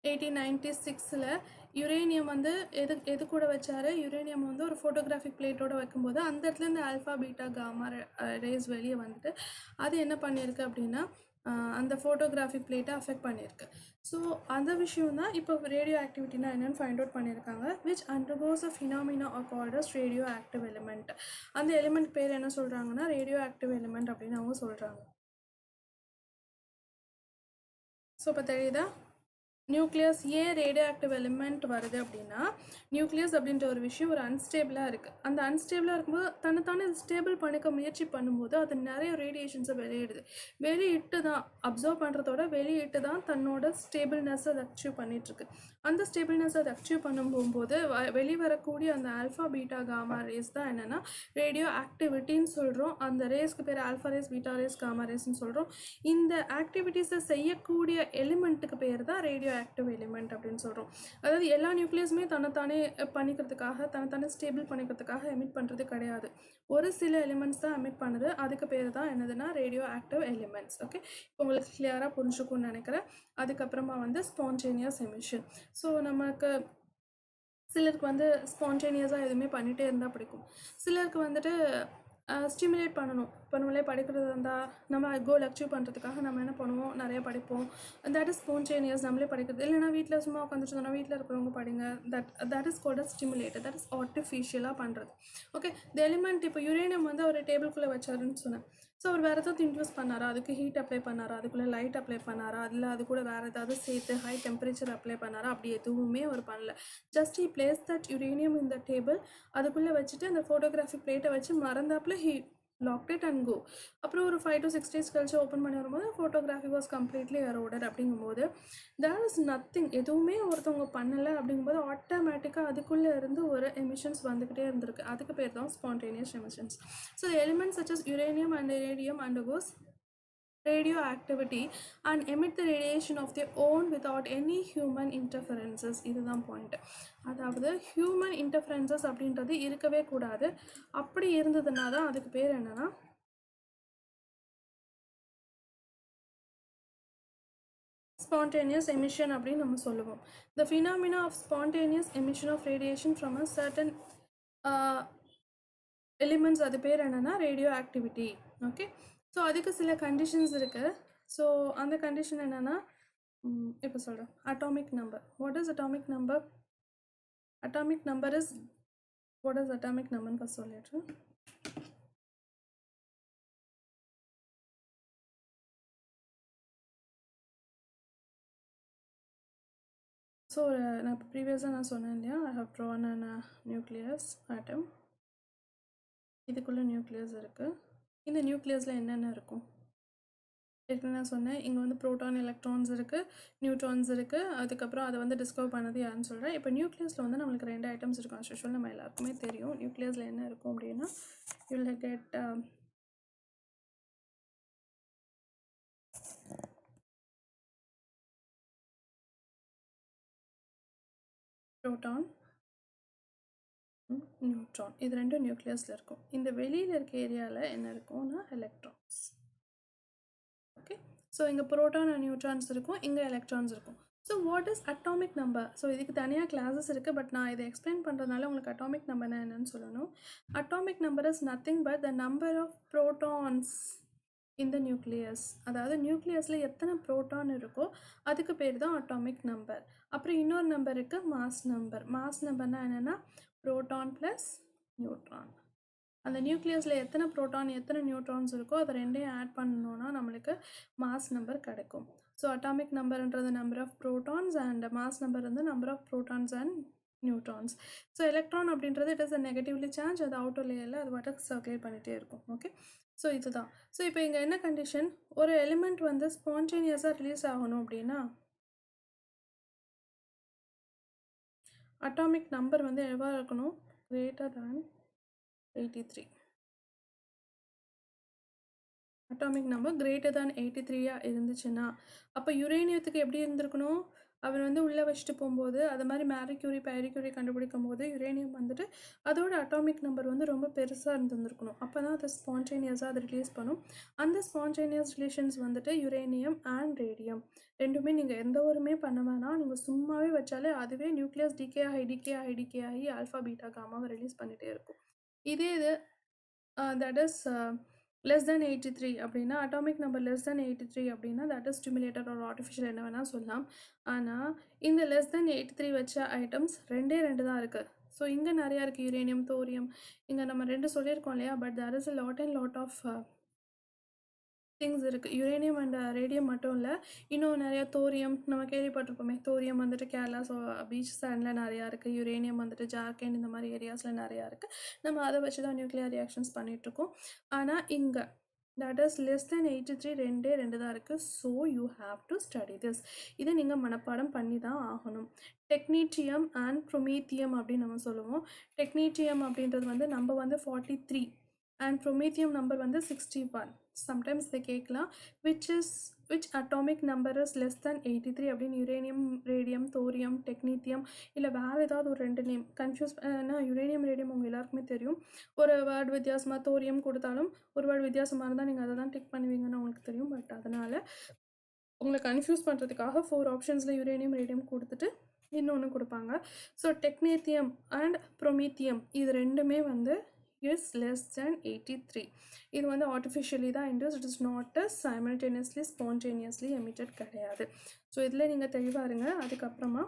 1896ல் யுரேனியம் வந்து எது கூட வச்சார், யுரேனியம் வந்து ஒரு ஃபோட்டோகிராஃபிக் பிளேட்டோடு வைக்கும்போது அந்த இடத்துலேருந்து ஆல்ஃபா, பீட்டா, காமா ரேஸ் வெளியே வந்துட்டு அது என்ன பண்ணியிருக்கு அப்படின்னா அந்த ஃபோட்டோகிராஃபிக் பிளேட்டை அஃபெக்ட் பண்ணியிருக்கு. ஸோ அந்த விஷயம் தான் இப்போ ரேடியோ ஆக்டிவிட்டினா என்னென்னு ஃபைண்ட் அவுட் பண்ணியிருக்காங்க. Which undergoes a phenomena called as radioactive element. அந்த எலிமெண்ட் பேர் என்ன சொல்கிறாங்கன்னா ரேடியோ ஆக்டிவ் எலிமெண்ட் அப்படின்னு அவங்க சொல்கிறாங்க. ஸோ இப்போ தெரியுதா, நியூக்ளியஸ் ஏன் ரேடியோ ஆக்டிவ் எலிமெண்ட் வருது அப்படின்னா, நியூக்ளியஸ் அப்படின்ற ஒரு விஷயம் ஒரு அன்ஸ்டேபிளாக இருக்குது. அந்த அன்ஸ்டேபிளாக இருக்கும்போது தன்னைத்தானே ஸ்டேபிள் பண்ணிக்க முயற்சி பண்ணும்போது அது நிறைய ரேடியேஷன்ஸை வெளியிடுது. வெளியிட்டு தான் அப்சர்வ் பண்ணுறதோட வெளியிட்டு தான் தன்னோட ஸ்டேபிள்னஸ் அதை அச்சீவ் பண்ணிகிட்ருக்கு. அந்த ஸ்டேபிள்னஸ் அதை அச்சீவ் பண்ணும்போது வெளிவரக்கூடிய அந்த ஆல்ஃபா பீட்டா காமா ரேஸ் தான் என்னென்னா ரேடியோ ஆக்டிவிட்டின்னு சொல்கிறோம். அந்த ரேஸ்க்கு பேர் alpha rays, beta rays, gamma ரேஸ்ன்னு சொல்கிறோம். இந்த ஆக்டிவிட்டீஸை செய்யக்கூடிய எலிமெண்ட்டுக்கு பேர் தான் ரேடியோ ஆக்டிவ் எலிமெண்ட் அப்படின்னு சொல்கிறோம். அதாவது எல்லா நியூக்ளியஸுமே தன்னைத்தானே பண்ணிக்கிறதுக்காக தன்னைத்தானே ஸ்டேபிள் பண்ணிக்கிறதுக்காக எமிட் பண்ணுறது கிடையாது. ஒரு சில எலிமெண்ட்ஸ் தான் எமிட் பண்ணுது. அதுக்கு பேர் தான் என்னதுன்னா ரேடியோ ஆக்டிவ் எலிமெண்ட்ஸ். ஓகே, இப்போ உங்களுக்கு கிளியராக புரிஞ்சுக்கும்னு நினைக்கிறேன். அதுக்கப்புறமா வந்து ஸ்பான்டேனியஸ் எமிஷன். ஸோ நமக்கு சிலருக்கு ஸ்பான்டேனியஸாக எதுவுமே பண்ணிகிட்டே இருந்தால் பிடிக்கும். சிலருக்கு வந்துட்டு ஸ்டிமுலேட் பண்ணணும். இப்போ நம்மளே படிக்கிறது இருந்தால் நம்ம கோல் அச்சீவ் பண்ணுறதுக்காக நம்ம என்ன பண்ணுவோம், நிறைய படிப்போம். That is spontaneous. நம்மளே படிக்கிறது இல்லைனா வீட்டில் சும்மா உட்காந்துட்டு இருந்தோம்னா வீட்டில் இருக்கிறவங்க படிங்க. That is called a stimulator. That is ஆர்டிஃபிஷியலாக பண்ணுறது. ஓகே, த எலிமெண்ட் இப்போ யுரேனியம் ஒரு டேபிள்குள்ளே வச்சாருன்னு சொன்னேன். ஸோ அவர் வேறு ஏதாவது இன்ட்யூஸ் பண்ணாரா, அதுக்கு ஹீட் அப்ளை பண்ணாரா, அதுக்குள்ளே லைட் அப்ளை பண்ணாரா, இல்லை அது கூட வேறு ஏதாவது சேர்த்து ஹை டெம்பரேச்சர் அப்ளை பண்ணாரா, அப்படி எதுவுமே அவர் பண்ணல. Just he plays that uranium இந்த டேபிள். அதுக்குள்ளே வச்சுட்டு அந்த ஃபோட்டோகிராஃபி பிளேட்டை வச்சு மறந்தாப்புல ஹி லாக்ட் இட் அண்ட் கோ. அப்புறம் ஒரு 5 to 6 days கழிச்சு ஓப்பன் பண்ணி வரும்போது ஃபோட்டோகிராஃபி வாஸ் கம்ப்ளீட்லி எரோடட். அப்படிங்கும்போது தேர் இஸ் நத்திங், எதுவுமே ஒருத்தவங்க பண்ணலை. அப்படிங்கும்போது ஆட்டோமேட்டிக்காக அதுக்குள்ளே இருந்து ஒரு எமிஷன்ஸ் வந்துக்கிட்டே இருந்திருக்கு. அதுக்கு பேர் தான் spontaneous emissions. So elements such as uranium and radium undergoes radioactivity and emit the radiation of their own without any human interferences. இதுதான் பாயிண்ட். அதாவது ஹியூமன் இன்டர்ஃபரன்சஸ் அப்படின்றது இருக்கவே கூடாது. அப்படி இருந்ததுன்னா தான் அதுக்கு பேர் என்னன்னா ஸ்பான்டேனியஸ் எமிஷன் அப்படின்னு நம்ம சொல்லுவோம். The phenomena of spontaneous emission of radiation from a certain elements, அது பேர் என்னென்னா ரேடியோ ஆக்டிவிட்டி. ஓகே, ஸோ அதுக்கு சில கண்டிஷன்ஸ் இருக்குது. ஸோ அந்த கண்டிஷன் என்னென்னா இப்போ சொல்கிறேன். Atomic number. What is atomic number? Atomic number is what is atomic நம்பர்னு ஃபஸ்ட் சொல்லிடுறேன். ஸோ நான் இப்போ ப்ரீவியஸாக நான் சொன்னேன் இல்லையா, I have drawn an nucleus atom. இதுக்குள்ளே நியூக்ளியஸ் இருக்குது. இந்த நியூக்ளியஸில் என்னென்ன இருக்கும் ஏற்கனவே நான் சொன்னேன். இங்கே ப்ரோட்டான், எலக்ட்ரான்ஸ் இருக்குது, நியூட்ரான்ஸ் இருக்குது. அதுக்கப்புறம் அதை டிஸ்கவர் பண்ணது யாருன்னு சொல்கிறேன். இப்போ நியூக்ளியஸில் நம்மளுக்கு 2 ஐட்டம்ஸ் இருக்கும். ஆக்சுவலாக நம்ம எல்லாருக்குமே தெரியும் நியூக்ளியஸில் என்ன இருக்கும் அப்படின்னா, you will get proton, neutron. இது 2 நியூக்ளியஸில் இருக்கும். இந்த வெளியில் இருக்க ஏரியாவில் என்ன இருக்கும்னா எலக்ட்ரான்ஸ். ஓகே, ஸோ இங்கே ப்ரோட்டான் அண்ட் நியூட்ரான்ஸ் இருக்கும், இங்கே எலக்ட்ரான்ஸ் இருக்கும். So what is atomic number? So இதுக்கு தனியாக கிளாஸஸ் இருக்குது. பட் நான் இதை எக்ஸ்பிளைன் பண்ணுறதுனால உங்களுக்கு அட்டாமிக் நம்பர்னா என்னன்னு சொல்லணும். Atomic number is nothing but the number of protons இந்த நியூக்ளியஸ். அதாவது நியூக்ளியஸில் எத்தனை ப்ரோட்டான் இருக்கோ அதுக்கு பேர் தான் அட்டாமிக் நம்பர். அப்புறம் இன்னொரு நம்பர் இருக்குது, மாஸ் நம்பர். மாஸ் நம்பர்னால் என்னென்னா ப்ரோட்டான் ப்ளஸ் நியூட்ரான். அந்த நியூக்ளியஸில் எத்தனை ப்ரோட்டான் எத்தனை நியூட்ரான்ஸ் இருக்கோ அதை ரெண்டையும் ஆட் பண்ணணுன்னா நம்மளுக்கு மாஸ் நம்பர் கிடைக்கும். ஸோ அட்டாமிக் நம்பர்ன்றது number of protons and mass number number of protons and neutrons. So electron அப்படின்றது it is a negatively charge. அது அவுட்டர் லேயரில் அது வாட்டுக்கு சர்க்குலேட் பண்ணிகிட்டே இருக்கும். ஓகே, ஸோ இதுதான். ஸோ இப்போ இங்கே என்ன கண்டிஷன், ஒரு எலிமெண்ட் ஸ்பான்டேனியஸாக ரிலீஸ் ஆகணும் அப்படின்னா அட்டாமிக் நம்பர் எவ்வளோ இருக்கணும், greater than 83. Atomic number greater than 83 இருந்துச்சுன்னா அப்போ யுரேனியத்துக்கு எப்படி இருந்திருக்கணும், அவர் உள்ளே வச்சுட்டு போகும்போது அது மாதிரி மேரி கியூரி கண்டுபிடிக்கும் போது யுரேனியம் அதோட அட்டாமிக் நம்பர் ரொம்ப பெருசாக இருந்திருக்கணும். அப்போ தான் அதை ஸ்பான்டேனியஸாக அதை ரிலீஸ் பண்ணும். அந்த spontaneous relations uranium and radium ரெண்டுமே நீங்கள் எந்த ஒருமே பண்ண வேணாம். நீங்கள் சும்மாவே வச்சாலே அதுவே நியூக்ளியஸ் டிகே ஆகி ஆல்ஃபா பீட்டா காமாவை ரிலீஸ் பண்ணிகிட்டே இருக்கும். இதே இது தட் இஸ் less than 83 அப்படின்னா அட்டாமிக் நம்பர் less than 83 அப்படின்னா தட் இஸ் ஸ்டிமுலேட்டர் ஒரு ஆர்டிஃபிஷியல் என்ன வேணால் சொல்லலாம். ஆனால் இந்த less than 83 வச்ச ஐட்டம்ஸ் 2 தான் இருக்குது. ஸோ இங்கே நிறையா இருக்குது, யுரேனியம், தோரியம். இங்கே நம்ம 2 சொல்லியிருக்கோம் இல்லையா. But there is a lot and lot of things இருக்குது. யுரேனியம் அண்ட் ரேடியம் மட்டும் இல்லை, இன்னும் நிறைய தோரியம் நம்ம கேள்விப்பட்டிருப்போமே. தோரியம் வந்துட்டு கேரளா பீச் சைடில் நிறையா இருக்குது. யுரேனியம் வந்துட்டு ஜார்க்கண்ட் இந்த மாதிரி ஏரியாஸில் நிறையா இருக்குது. நம்ம அதை வச்சு தான் நியூக்ளியர் ரியாக்ஷன்ஸ் பண்ணிகிட்ருக்கோம். ஆனால் இங்கே தட் இஸ் லெஸ் தென் 83 ரெண்டு தான் இருக்குது. So you have to study this. இதை நீங்கள் மனப்பாடம் பண்ணி தான் ஆகணும். டெக்னீட்ரியம் அண்ட் ப்ரொமீத்தியம் அப்படின்னு நம்ம சொல்லுவோம். டெக்னீட்ரியம் அப்படின்றது வந்து நம்ம வந்து 43 அண்ட் ப்ரொமீத்தியம் நம்பர் வந்து 61. சம்டைம்ஸ் இதை கேட்கலாம், which atomic number is less than 83 அப்படின்னு யுரேனியம், ரேடியம், தோரியம், டெக்னீத்தியம் இல்லை வேறு ஏதாவது ஒரு 2 நேம் கன்ஃபியூஸ். யுரேனியம், ரேடியம் உங்கள் எல்லாருக்குமே தெரியும். ஒரு வேர்டு வித்தியாசமாக தோரியம் கொடுத்தாலும் ஒரு வேர்டு வித்தியாசமாக இருந்தால் நீங்கள் அதை தான் டிக் பண்ணுவீங்கன்னு உங்களுக்கு தெரியும். பட் அதனால் உங்களை கன்ஃபியூஸ் பண்ணுறதுக்காக 4 ஆப்ஷன்ஸில் யுரேனியம், ரேடியம் கொடுத்துட்டு இன்னொன்று கொடுப்பாங்க. ஸோ டெக்னீத்தியம் அண்ட் ப்ரொமீத்தியம் இது ரெண்டுமே வந்து is less than 83. இது வந்து ஆர்டிஃபிஷியலி தான் induce. It is not simultaneously spontaneously emitted கிடையாது. ஸோ இதில் நீங்கள் தெளிவாக இருங்க. அதுக்கப்புறமா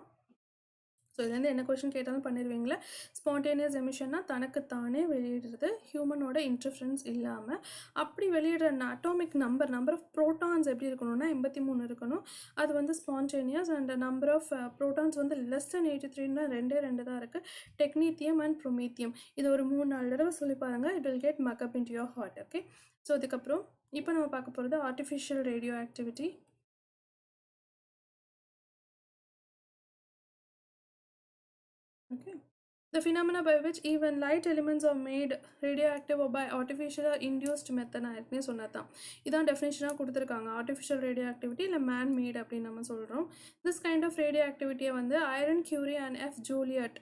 ஸோ இதுலேருந்து என்ன கொஷின் கேட்டாலும் பண்ணிடுவீங்களே. ஸ்பான்டேனியஸ் எமிஷன்னா தனக்குத்தானே வெளியிடுறது, ஹியூமனோட இன்டர்ஃபரன்ஸ் இல்லாமல். அப்படி வெளியிடுற அட்டாமிக் நம்பர் ஆஃப் ப்ரோட்டான்ஸ் எப்படி இருக்கணும்னா 83 இருக்கணும். அது வந்து spontaneous. And number of protons வந்து லெஸ் தென் 83ன்னா ரெண்டு தான் இருக்குது. Technetium and promethium. இது ஒரு 3-4 தடவை சொல்லி பாருங்கள். It will get mug up into your heart. Okay. So அதுக்கப்புறம் இப்போ நம்ம பார்க்க போகிறது artificial radioactivity. Okay. The phenomena by which even light elements are made radioactive or by artificial or induced method நான் ஏற்கனவே சொன்னதான். இதான் டெஃபினேஷனாக கொடுத்துருக்காங்க. ஆர்டிஃபிஷியல் ரேடியோ ஆக்டிவிட்டி இல்லை மேன் மேட் அப்படின்னு நம்ம சொல்கிறோம். திஸ் கைண்ட் ஆஃப் ரேடியோ ஆக்டிவிட்டியை வந்து iron Curie and F Juliet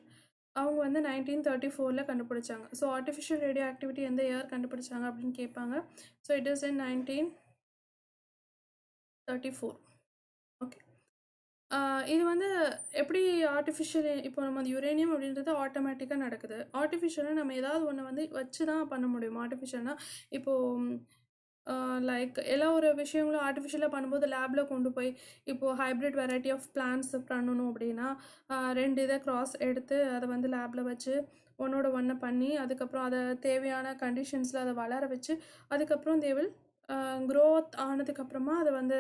அவங்க வந்து 1934 கண்டுபிடிச்சாங்க. ஸோ ஆர்டிஃபிஷியல் ரேடியோ ஆக்டிவிட்டி எந்த இயர் கண்டுபிடிச்சாங்க அப்படின்னு கேட்பாங்க. So it is in 1934. Okay. இது வந்து எப்படி ஆர்டிஃபிஷியல், இப்போ நம்ம யுரேனியம் அப்படின்றது ஆட்டோமேட்டிக்காக நடக்குது. ஆர்டிஃபிஷியலாக நம்ம ஏதாவது ஒன்று வந்து வச்சு தான் பண்ண முடியும். ஆர்டிஃபிஷியல்னால் இப்போது லைக் எல்லா ஒரு விஷயங்களும் ஆர்டிஃபிஷியலாக பண்ணும்போது லேபில் கொண்டு போய் இப்போது ஹைப்ரிட் வெரைட்டி ஆஃப் பிளான்ட்ஸ் பண்ணணும் அப்படின்னா 2 இதை க்ராஸ் எடுத்து அதை வந்து லேபில் வச்சு ஒன்னோட ஒன்று பண்ணி அதுக்கப்புறம் அதை தேவையான கண்டிஷன்ஸில் அதை வளர வச்சு அதுக்கப்புறம் தே வில் க்ரோத் ஆனதுக்கப்புறமா அதை வந்து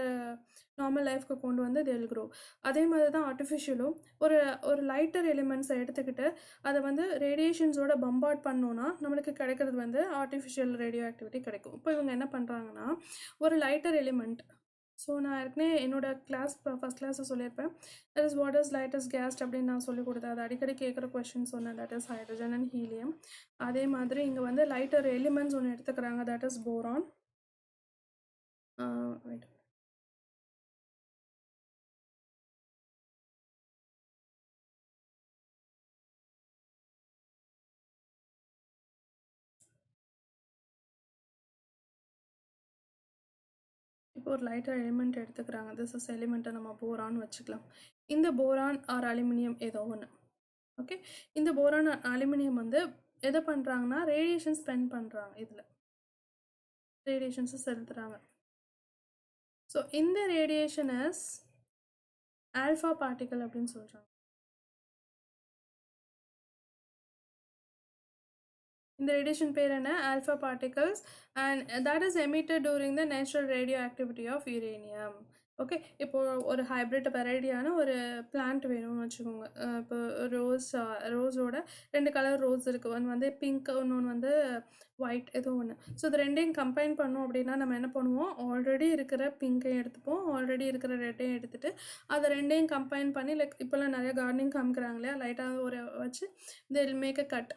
நார்மல் லைஃப்க்கு கொண்டு வந்து தே வில் க்ரோ. அதே மாதிரி தான் ஆர்டிஃபிஷியலும் ஒரு லைட்டர் எலிமெண்ட்ஸை எடுத்துக்கிட்டு அதை வந்து ரேடியேஷன்ஸோட பம்பார்ட் பண்ணோன்னா நம்மளுக்கு கிடைக்கிறது வந்து ஆர்டிஃபிஷியல் ரேடியோ ஆக்டிவிட்டி கிடைக்கும். இப்போ இவங்க என்ன பண்ணுறாங்கன்னா ஒரு லைட்டர் எலிமெண்ட். ஸோ நான் ஏற்கனவே என்னோடய ஃபஸ்ட் கிளாஸை சொல்லியிருப்பேன். That is what is lightest gas அப்படின்னு நான் சொல்லிக் கொடுத்தேன். அது அடிக்கடி கேட்குற கொஸ்டின் சொன்னேன். That is hydrogen and helium. அதே மாதிரி இங்கே வந்து லைட்டர் எலிமெண்ட்ஸ் ஒன்று எடுத்துக்கிறாங்க. That is boron. wait. இப்போ ஒரு லைட்டர் எலிமெண்ட் எடுத்துக்கிறாங்க. திஸ் இஸ் எலிமெண்ட்டை நம்ம போரான்னு வச்சுக்கலாம். இந்த போரான் ஆர் அலுமினியம் ஏதோ ஒன்று. ஓகே. இந்த போரான் அலுமினியம் வந்து எதை பண்ணுறாங்கன்னா ரேடியேஷன் ஸ்பெண்ட் பண்ணுறாங்க. இதில் ரேடியேஷன்ஸை செலுத்துகிறாங்க. ஸோ இந்த ரேடியேஷன் இஸ் ஆல்ஃபா பார்ட்டிக்கல் அப்படின்னு சொல்கிறாங்க. இந்த ரேடியேஷன் பேர் என்ன? Alpha particles. And that is emitted during the natural radioactivity of uranium. Okay. இப்போது ஒரு ஹைப்ரிட் வெரைட்டியான ஒரு பிளான்ட் வேணும்னு வச்சுக்கோங்க. இப்போ ரோஸோட 2 கலர் ரோஸ் இருக்குது. ஒன்று வந்து பிங்க், இன்னொன்று வந்து ஒயிட், ஏதோ ஒன்று. ஸோ இது ரெண்டையும் கம்பைன் பண்ணோம் அப்படின்னா நம்ம என்ன பண்ணுவோம், ஆல்ரெடி இருக்கிற பிங்கையும் எடுத்துப்போம், ஆல்ரெடி இருக்கிற ரெட்டையும் எடுத்துகிட்டு அதை ரெண்டையும் கம்பைன் பண்ணி லைக் இப்போல்லாம் நிறைய கார்டனிங் காமிக்கிறாங்க இல்லையா, லைட்டாக ஒரு வச்சு they will make a cut.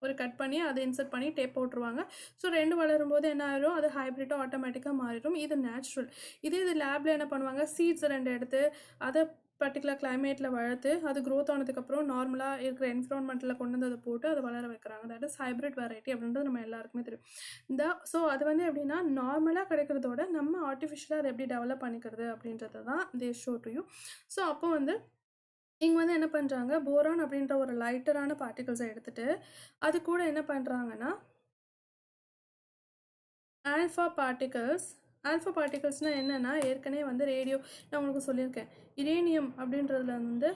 ஒரு கட் பண்ணி அதை இன்சர்ட் பண்ணி டேப் போட்டுருவாங்க. ஸோ 2 வளரும்போது என்ன ஆயிரும், அது ஹைப்ரிட்டாக ஆட்டோமேட்டிக்காக மாறிடும். இது நேச்சுரல். இது லேபில் என்ன பண்ணுவாங்க, சீட்ஸ் 2 எடுத்து அதை பர்டிகுலர் கிளைமேட்டில் வளர்த்து அது க்ரோத் ஆனதுக்கப்புறம் நார்மலாக இருக்கிற என்விரான்மெண்ட்டில் கொண்டு வந்து அதை போட்டு அதை வளர வைக்கிறாங்க. தட் இஸ் ஹைப்ரிட் வெரைட்டி அப்படின்றது நம்ம எல்லாருக்குமே தெரியும். ஸோ அது வந்து எப்படின்னா நார்மலாக கிடைக்கிறதோட நம்ம ஆர்டிஃபிஷியலாக அதை எப்படி டெவலப் பண்ணிக்கிறது அப்படின்றது தான் they show to you. So அப்போ வந்து இங்கே வந்து என்ன பண்ணுறாங்க, போரான் அப்படின்ற ஒரு லைட்டரான பார்ட்டிகல்ஸை எடுத்துகிட்டு அது கூட என்ன பண்ணுறாங்கன்னா ஆல்ஃபா பார்ட்டிகல்ஸ்னால் என்னென்னா ஏற்கனவே வந்து ரேடியோ நான் உங்களுக்கு சொல்லியிருக்கேன். யுரேனியம் அப்படின்றதுல வந்து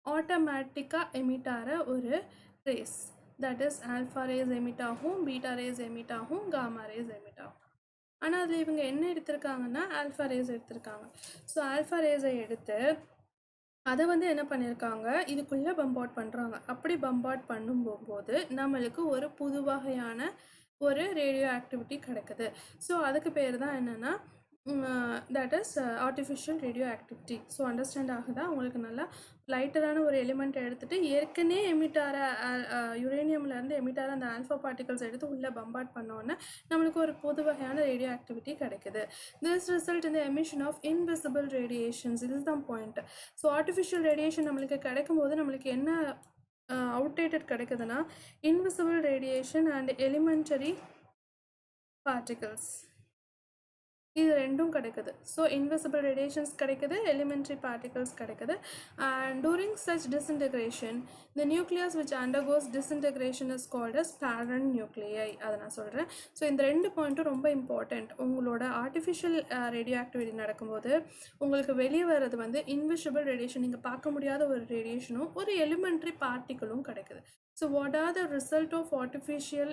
ஆட்டோமேட்டிக்காக எமிட் ஆகிற ஒரு race. That is alpha race emit ஆகும், பீட்டா ரேஸ் எமிட் ஆகும், காமா ரேஸ் எமிட் ஆகும். ஆனால் அதில் இவங்க என்ன எடுத்திருக்காங்கன்னா ஆல்ஃபா ரேஸ் எடுத்திருக்காங்க. ஸோ ஆல்ஃபா ரேஸை எடுத்து அதை வந்து என்ன பண்ணியிருக்காங்க, இதுக்குள்ளே பம்பாட் பண்ணுறாங்க. அப்படி பம்பாட் பண்ணும்போது நம்மளுக்கு ஒரு புது வகையான ஒரு ரேடியோ ஆக்டிவிட்டி கிடைக்குது. ஸோ அதுக்கு பேர் தான் என்னென்னா that is artificial radio activity. So understand ஆகுதா உங்களுக்கு? நல்லா லைட்டரான ஒரு எலிமெண்ட் எடுத்துகிட்டு ஏற்கனவே எமிட்டார யுரேனியம்லேருந்து எமிட்டார அந்த ஆல்ஃபா பார்ட்டிகல்ஸ் எடுத்து உள்ளே பம்பாட் பண்ணோன்னே நம்மளுக்கு ஒரு பொது வகையான ரேடியோ ஆக்டிவிட்டி கிடைக்குது. திஸ் ரிசல்ட் இந்த எமிஷன் ஆஃப் இன்விசிபிள் ரேடியேஷன்ஸ். இதுதான் பாயிண்ட். ஸோ ஆர்டிஃபிஷியல் ரேடியேஷன் நம்மளுக்கு கிடைக்கும் போது நம்மளுக்கு என்ன அவுட்டேட்டட் கிடைக்குதுன்னா invisible radiation and elementary particles. இது ரெண்டும் கிடைக்குது. ஸோ இன்விசிபிள் ரேடியேஷன்ஸ் கிடைக்குது, எலிமெண்ட்ரி பார்ட்டிகல்ஸ் கிடைக்குது. And during such disintegration the nucleus which undergoes disintegration is called as parent nuclei. அதை நான் சொல்கிறேன். ஸோ இந்த ரெண்டு பாயிண்ட்டும் ரொம்ப இம்பார்ட்டண்ட். உங்களோட ஆர்டிஃபிஷியல் ரேடியோ ஆக்டிவிட்டி நடக்கும்போது உங்களுக்கு வெளியே வர்றது வந்து இன்விசிபிள் ரேடியேஷன், நீங்கள் பார்க்க முடியாத ஒரு ரேடியேஷனும் ஒரு எலிமெண்ட்ரி பார்ட்டிகளும் கிடைக்குது. So what are the result of artificial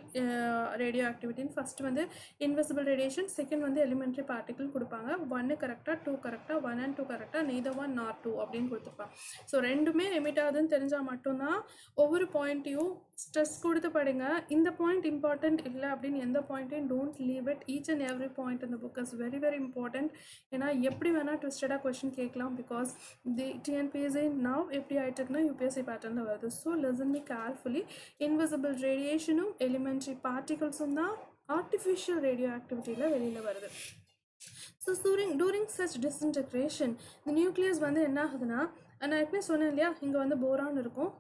radio ஆக்டிவிட்டின்னு ஃபஸ்ட்டு வந்து இன்விசிபிள் ரேடியேஷன், செகண்ட் வந்து எலிமெண்ட்ரி பார்ட்டிகிள் கொடுப்பாங்க. 1 கரெக்டாக, 2 கரெக்டாக, 1 and 2 கரெக்டாக, நெய்தர் 1 nor 2 அப்படின்னு கொடுத்துருப்பாங்க. ஸோ ரெண்டுமே எமிட் ஆகுதுன்னு தெரிஞ்சால் மட்டும்தான் ஒவ்வொரு பாயிண்ட்டையும் ஸ்ட்ரெஸ் கொடுத்து படிங்க. இந்த பாயிண்ட் இம்பார்ட்டண்ட் இல்லை அப்படின்னு எந்த பாயிண்ட்டையும் don't leave it. Each and every point இந்த book is very very important. ஏன்னா எப்படி வேணால் ட்விஸ்டடாக கொஷின் கேட்கலாம். பிகாஸ் தி டிஎன்பிஎஸ்சி நவ் எப்படி ஆகிட்டுருக்குன்னா யூபிஎஸ்சி பேட்டர்னில் வருது. So listen me carefully. Invisible ரேடியேஷனும் எலிமெண்ட்ரி பார்ட்டிகல்ஸும் தான் ஆர்டிஃபிஷியல் ரேடியோ ஆக்டிவிட்டியில் வெளியில் வருது. ஸோ டூரிங் சச் டிஸ்இன்டெக்ரேஷன் இந்த நியூக்ளியஸ் வந்து என்ன ஆகுதுன்னா, நான் எப்பவுமே சொன்னேன் இல்லையா, இங்கே வந்து போரான் இருக்கும்.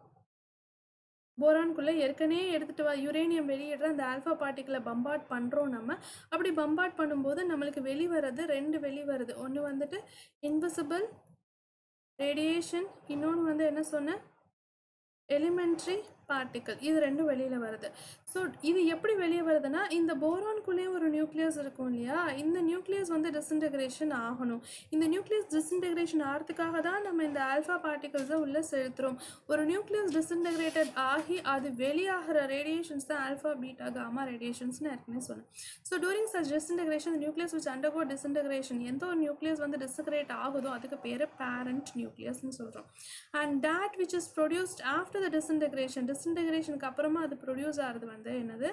போரான்குள்ளே ஏற்கனவே எடுத்துகிட்டு யுரேனியம் வெளியிடுற அந்த ஆல்ஃபா பார்ட்டிகளை பம்பாட் பண்ணுறோம் நம்ம. அப்படி பம்பாட் பண்ணும்போது நம்மளுக்கு வெளிவரது ரெண்டு வெளிவருது. ஒன்று வந்துட்டு இன்விசிபிள் ரேடியேஷன், இன்னொன்று வந்து என்ன சொன்னேன், எலிமெண்ட்ரி பார்ட்டிக்கல். இது ரெண்டும் வெளியில் வருது. ஸோ இது எப்படி வெளியே வருதுன்னா, இந்த போரான்குள்ளேயே ஒரு நியூக்ளியஸ் இருக்கும் இல்லையா, இந்த நியூக்ளியஸ் வந்து டிஸ்இன்டெக்ரேஷன் ஆகணும். இந்த நியூக்ளியஸ் டிஸ்இன்டெக்ரேஷன் ஆகிறதுக்காக தான் நம்ம இந்த ஆல்ஃபா பார்ட்டிகல்ஸை உள்ளே செலுத்துகிறோம். ஒரு நியூக்ளியஸ் டிஸ்இன்டெக்ரேட்டட் ஆகி அது வெளியாகிற ரேடியேஷன்ஸ் தான் ஆல்ஃபா பீட்டா காமா ரேடியேஷன்ஸ்னு ஏற்கனவே சொன்னேன். So during such disintegration nucleus which undergo disintegration, எந்த ஒரு நியூக்ளியஸ் வந்து டிஸ்இன்டெக்ரேட் ஆகுதோ அதுக்கு பேர் பேரண்ட் நியூக்ளியஸ்ன்னு சொல்கிறோம். And that which is produced after the டிஸ்இன்டெக்ரேஷனுக்கு அப்புறமா அது ப்ரொடியூஸ் ஆகிறது வந்து என்னது,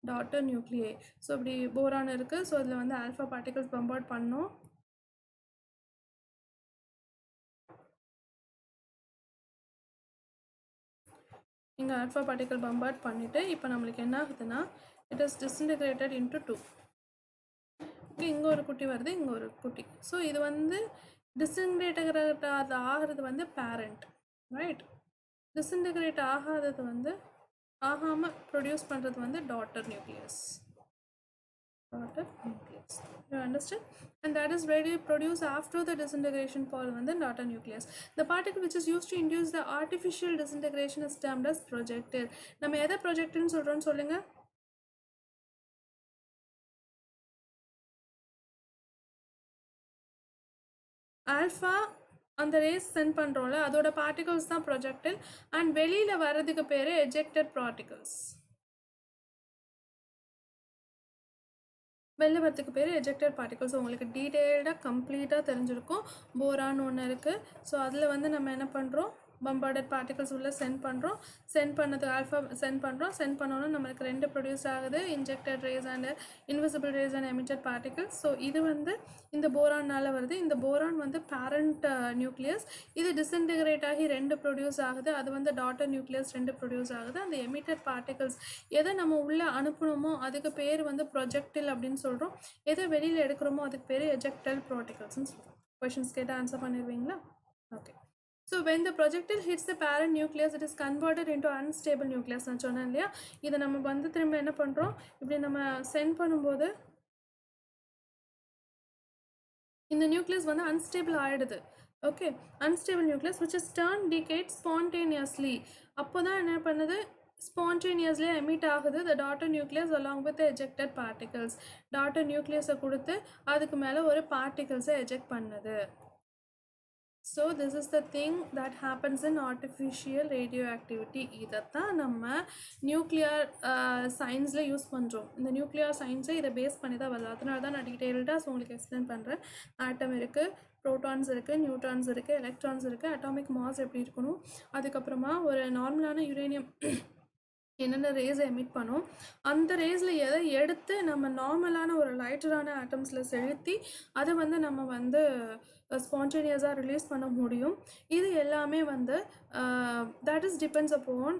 டாட்டர் நியூக்ளியை. ஸோ இப்படி போரான் இருக்குது. ஸோ அதில் வந்து ஆல்ஃபா பார்ட்டிகல்ஸ் பம்பாட் பண்ணோம். இங்கே ஆல்ஃபா பார்ட்டிகல் பம்பாட் பண்ணிவிட்டு இப்போ நம்மளுக்கு என்ன ஆகுதுன்னா, இட் இஸ் டிஸ்இன்டெக்ரேட்டட் இன்ட்டு 2. இங்கே ஒரு குட்டி வருது, இங்கே ஒரு குட்டி. ஸோ இது வந்து டிஸ்இன்டெக்ரேட் ஆகிறது வந்து பேரண்ட், ரைட். டிஸ்இன்டெக்ரேட் ஆகாதது வந்து ஆகாமல் ப்ரொடியூஸ் பண்ணுறது வந்து daughter nucleus. You understand? And that is ready to produce after the disintegration part வந்து daughter nucleus. The particle which is used to induce the artificial disintegration is termed as projectile. நம்ம எதை projectileன்னு சொல்கிறோன்னு சொல்லுங்க. Alpha அந்த race send பண்ணுறோம்ல, அதோட particles தான் ப்ரொஜெக்டில். And வெளியில் வர்றதுக்கு பேர் எஜெக்டட் பார்ட்டிகல்ஸ். வெளில வரதுக்கு பேர் எஜெக்டட் பார்ட்டிகல்ஸ். உங்களுக்கு டீட்டெயில்டாக கம்ப்ளீட்டாக தெரிஞ்சிருக்கும். போரான் ஒன்று இருக்குது. ஸோ அதில் வந்து நம்ம என்ன பண்ணுறோம், பம்பார்டட் பார்ட்டிகல்ஸ் உள்ள சென்ட் பண்ணுறோம். சென்ட் பண்ணதுக்கு ஆல்ஃபா சென்ட் பண்ணுறோம். சென்ட் பண்ணோன்னா நம்மளுக்கு ரெண்டு ப்ரொடியூஸ் ஆகுது, injected race and invisible race and emitted particles. So இது வந்து இந்த போரானால் வருது. இந்த போரான் வந்து பேரண்ட் நியூக்ளியஸ். இது டிஸ்இன்டெகிரேட் ஆகி ரெண்டு ப்ரொடியூஸ் ஆகுது. அது வந்து டாட்டர் நியூக்ளியஸ் ரெண்டு ப்ரொடியூஸ் ஆகுது. அந்த எமிட்டட் பார்ட்டிகல்ஸ் எதை நம்ம உள்ளே அனுப்பணுமோ அதுக்கு பேர் வந்து ப்ரொஜெக்டில் அப்படின்னு சொல்கிறோம். எதை வெளியில் எடுக்கிறோமோ அதுக்கு பேர் எஜெக்டல் பார்ட்டிகல்ஸ்ன்னு சொல்கிறோம். கொஷின்ஸ் கேட்டால் ஆன்சர் பண்ணிடுவீங்களா? Okay. So when the projectile hits the parent nucleus, it is converted into unstable nucleus. நான் சொன்னேன் இல்லையா, இதை நம்ம வந்து திரும்ப என்ன பண்ணுறோம், இப்படி நம்ம சென்ட் பண்ணும்போது இந்த நியூக்ளியஸ் வந்து அன்ஸ்டேபிள் ஆகிடுது. Okay, unstable nucleus which is turned decayed spontaneously. அப்போ தான் என்ன பண்ணுது, spontaneously emit ஆகுது the daughter nucleus along with the ejected particles. daughter nucleus கொடுத்து அதுக்கு மேலே ஒரு particles eject பண்ணுது. So this is the thing that happens in artificial radioactivity. இதைத்தான் நம்ம நியூக்ளியர் சயின்ஸில் யூஸ் பண்ணுறோம். இந்த நியூக்ளியர் சயின்ஸை இதை பேஸ் பண்ணி தான் வருது. அதனால தான் நான் டீட்டெயில்டாக உங்களுக்கு எக்ஸ்பிளைன் பண்ணுறேன். ஆட்டம் இருக்குது, ப்ரோட்டான்ஸ் இருக்குது, நியூட்ரான்ஸ் இருக்குது, எலக்ட்ரான்ஸ் இருக்குது, அட்டாமிக் மாஸ் எப்படி இருக்கணும், அதுக்கப்புறமா ஒரு நார்மலான யுரேனியம் என்னென்ன ரேஸை எமிட் பண்ணோம், அந்த ரேஸில் எதை எடுத்து நம்ம நார்மலான ஒரு லைட்டரான ஆட்டம்ஸில் செலுத்தி அதை வந்து நம்ம வந்து ஸ்பான்டேனியஸாக ரிலீஸ் பண்ண முடியும். இது எல்லாமே வந்து that is depends upon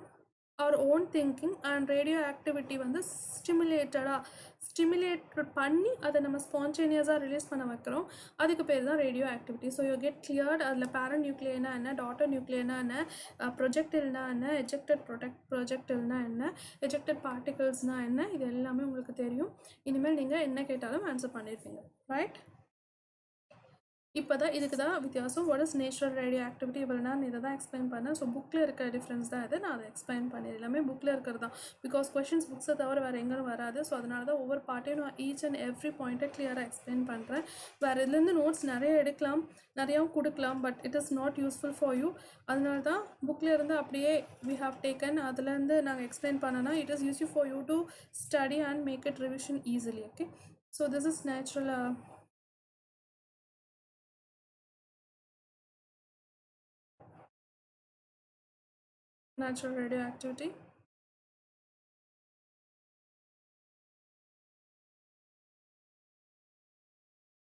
our own thinking. And radioactivity வந்து ஸ்டிமுலேட் பண்ணி அதை நம்ம ஸ்பான்டேனியஸாக ரிலீஸ் பண்ண வைக்கிறோம். அதுக்கு பேர் தான் radio activity. So you get cleared. அதில் பேரண்ட் நியூக்ளியர்னா என்ன, டாட்டர் நியூக்ளியர்னா என்ன, ப்ரொஜெக்டில்னா என்ன, எஜெக்டட் ப்ரொஜெக்டில்னா என்ன, எஜெக்டட் பார்ட்டிகல்ஸ்னால் என்ன, இது எல்லாமே உங்களுக்கு தெரியும். இனிமேல் நீங்கள் என்ன கேட்டாலும் ஆன்சர் பண்ணியிருப்பீங்க, ரைட்? இப்போ தான் இதுக்கு தான் வித்தியாசம். What is natural radio activity, இவ்வளோ நான் இதை தான் எக்ஸ்பிளைன் பண்ணேன். ஸோ புக்கில் இருக்க டிஃப்ரென்ஸ் தான் இது. நான் அதை எக்ஸ்பிளைன் பண்ணேன். எல்லாமே புக்கில் இருக்கிறது தான். பிகாஸ் கொஷின்ஸ் புக்ஸை தவிர வேறு எங்கேயும் வராது. ஸோ அதனால தான் ஒவ்வொரு பார்ட்டையும் நான் ஈச் அண்ட் எவ்ரி பாயிண்ட்டை கிளியராக எக்ஸ்பிளைன் பண்ணுறேன். வேறு இதுலேருந்து நோட்ஸ் நிறைய எடுக்கலாம், நிறையாவும் கொடுக்கலாம், but it is not useful for you. அதனால தான் புக்கில் இருந்து அப்படியே வி ஹாவ் டேக்கன். அதுலேருந்து நாங்கள் எக்ஸ்பிளைன் பண்ணோன்னா it is useful for you to study and make it revision easily. Okay, so this is natural radioactivity.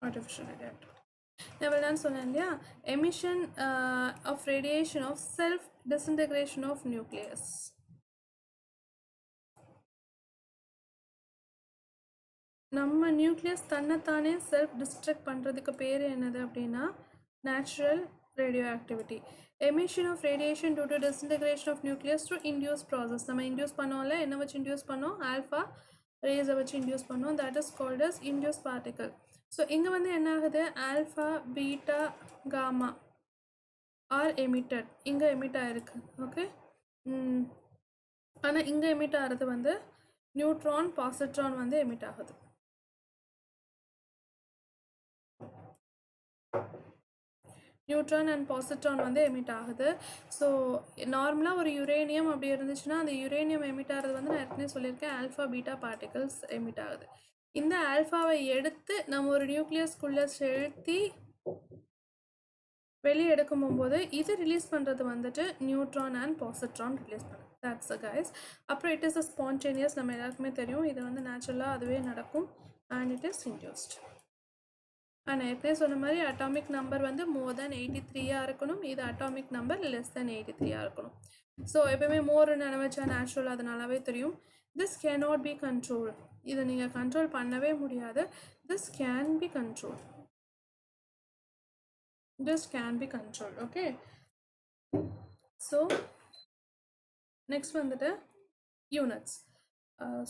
Artificial radioactivity. Now நான் சொன்னேன் இல்லையா, emission of radiation of self disintegration of nucleus. நம்ம nucleus தன்னைத்தானே self destruct பண்ணுறதுக்கு பேர் என்னது அப்படின்னா natural radioactivity. Emission of radiation due to disintegration of nucleus through induced process. நம்ம இன்டியூஸ் பண்ணோம்ல, என்ன வச்சு இன்டியூஸ் பண்ணோம், ஆல்ஃபா ரேஸை வச்சு இன்டியூஸ் பண்ணோம். That is called as induce particle. So இங்கே வந்து என்ன ஆகுது, alpha beta gamma are emitted. இங்கே எமிட் ஆகிருக்கு. ஓகே, ஆனால் இங்கே எமிட் ஆகிறது வந்து நியூட்ரான் பாசிட்ரான் வந்து எமிட் ஆகுது. நியூட்ரான் அண்ட் பாசிட்ரான் வந்து எமிட் ஆகுது. ஸோ நார்மலாக ஒரு யுரேனியம் அப்படி இருந்துச்சுன்னா அந்த யுரேனியம் எமிட் ஆகிறது வந்து நான் ஏற்கனவே சொல்லியிருக்கேன், ஆல்ஃபா பீட்டா பார்ட்டிகல்ஸ் எமிட் ஆகுது. இந்த ஆல்ஃபாவை எடுத்து நம்ம ஒரு நியூக்ளியஸ்குள்ளே செலுத்தி வெளியே எடுக்கும் போது இது ரிலீஸ் பண்ணுறது வந்துட்டு நியூட்ரான் அண்ட் பாசிட்ரான் ரிலீஸ் பண்ணுது. That's a guys. அப்புறம் இட் இஸ் அ ஸ்பான்டேனியஸ். நம்ம எல்லாருக்குமே தெரியும், இது வந்து நேச்சுரலாக அதுவே நடக்கும். And it is induced. நான் ஏற்கனவே சொன்ன மாதிரி அட்டாமிக் நம்பர் வந்து மோர் தென் 83 இருக்கணும். இது அட்டாமிக் நம்பர் லெஸ் தென் 83 இருக்கணும். ஸோ எப்பவுமே மோர்னு நினைச்சா நேச்சுரல், அது நல்லாவே தெரியும். This cannot be control. இதை நீங்கள் கண்ட்ரோல் பண்ணவே முடியாது. This can be control. This can be control. Okay, so next வந்துட்டு யூனிட்ஸ்.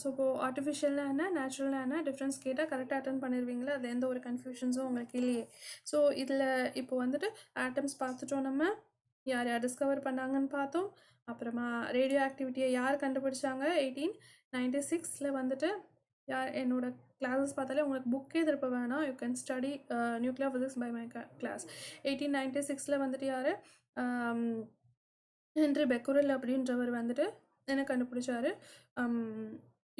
ஸோ இப்போது ஆர்டிஃபிஷியல்னா என்ன, நேச்சுரல்னா என்ன, டிஃப்ரென்ஸ் கேட்டால் கரெக்டாக அட்டன் பண்ணிடுவீங்களா, அது எந்த ஒரு கன்ஃபியூஷன்ஸும் உங்களுக்கு இல்லையே. ஸோ இதில் இப்போ வந்துட்டு ஆட்டம்ஸ் பார்த்துட்டோம், நம்ம யார் யார் டிஸ்கவர் பண்ணாங்கன்னு பார்த்தோம். அப்புறமா ரேடியோ ஆக்டிவிட்டியை யார் கண்டுபிடிச்சாங்க, 1896 வந்துட்டு யார். என்னோட கிளாஸஸ் பார்த்தாலே உங்களுக்கு புக்கே திருப்ப வேணாம், you can study nuclear physics by my class. 1896 வந்துட்டு யார், ஹென்ரி பெக்குரல் அப்படின்றவர் வந்துட்டு என்ன கண்டுபிடிச்சாரு,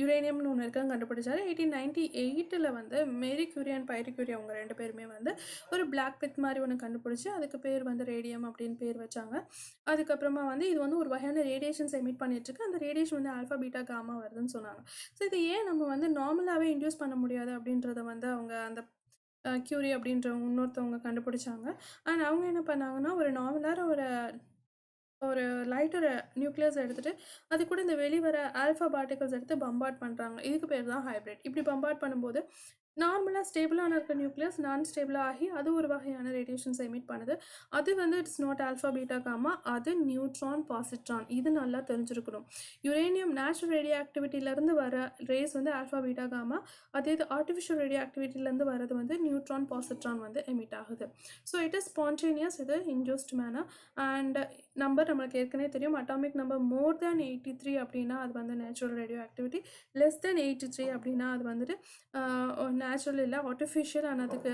யுரேனியம்னு ஒன்று இருக்காங்க கண்டுபிடிச்சாரு. 1898 வந்து Marie Curie and Bairi Curie அவங்க ரெண்டு பேருமே வந்து ஒரு பிளாக் பிட் மாதிரி ஒன்று கண்டுபிடிச்சி அதுக்கு பேர் வந்து ரேடியம் அப்படின்னு பேர் வச்சாங்க. அதுக்கப்புறமா வந்து இது வந்து ஒரு வகையான ரேடியேஷன்ஸ் எமிட் பண்ணிட்டுருக்கு. அந்த ரேடியேஷன் வந்து ஆல்ஃபா பீட்டா காமா வருதுன்னு சொன்னாங்க. ஸோ இது ஏன் நம்ம வந்து நார்மலாகவே இன்டியூஸ் பண்ண முடியாது அப்படின்றத வந்து அவங்க அந்த கியூரி அப்படின்றவங்க இன்னொருத்தவங்க கண்டுபிடிச்சாங்க. அண்ட் அவங்க என்ன பண்ணாங்கன்னா ஒரு நார்மலான ஒரு லைட்டர் நியூக்ளியஸ் எடுத்துகிட்டு அது கூட இந்த வெளிவர ஆல்ஃபா பார்ட்டிகல்ஸ் எடுத்து பம்பார்ட் பண்ணுறாங்க. இதுக்கு பேர் தான் ஹைப்ரிட். இப்படி பம்பார்ட் பண்ணும்போது நார்மலாக ஸ்டேபிளான இருக்க நியூக்ளியஸ் நான் ஸ்டேபிளாக ஆகி அது ஒரு வகையான ரேடியேஷன்ஸ் எமிட் பண்ணுது. அது வந்து it's not alpha beta gamma, அது நியூட்ரான் பாசிட்ரான். இது நல்லா தெரிஞ்சிருக்கணும். யுரேனியம் நேச்சுரல் ரேடியோ ஆக்டிவிட்டியிலேருந்து வர ரேஸ் வந்து ஆல்ஃபா பீட்டா காமா, அதே இது ஆர்டிஃபிஷியல் ரேடியோ ஆக்டிவிட்டியிலேருந்து வரது வந்து நியூட்ரான் பாசிட்ரான் வந்து எமிட் ஆகுது. ஸோ இட் இஸ் ஸ்பான்டேனியஸ், இது இன்டியூஸ்ட் மேனர். அண்ட் நம்பர் நம்மளுக்கு ஏற்கனவே தெரியும், அட்டாமிக் நம்பர் மோர் தேன் 83 அப்படின்னா அது வந்து natural radio activity, less than 83 அப்படின்னா அது வந்துட்டு நேச்சுரல் இல்லை, ஆர்டிஃபிஷியல். ஆனதுக்கு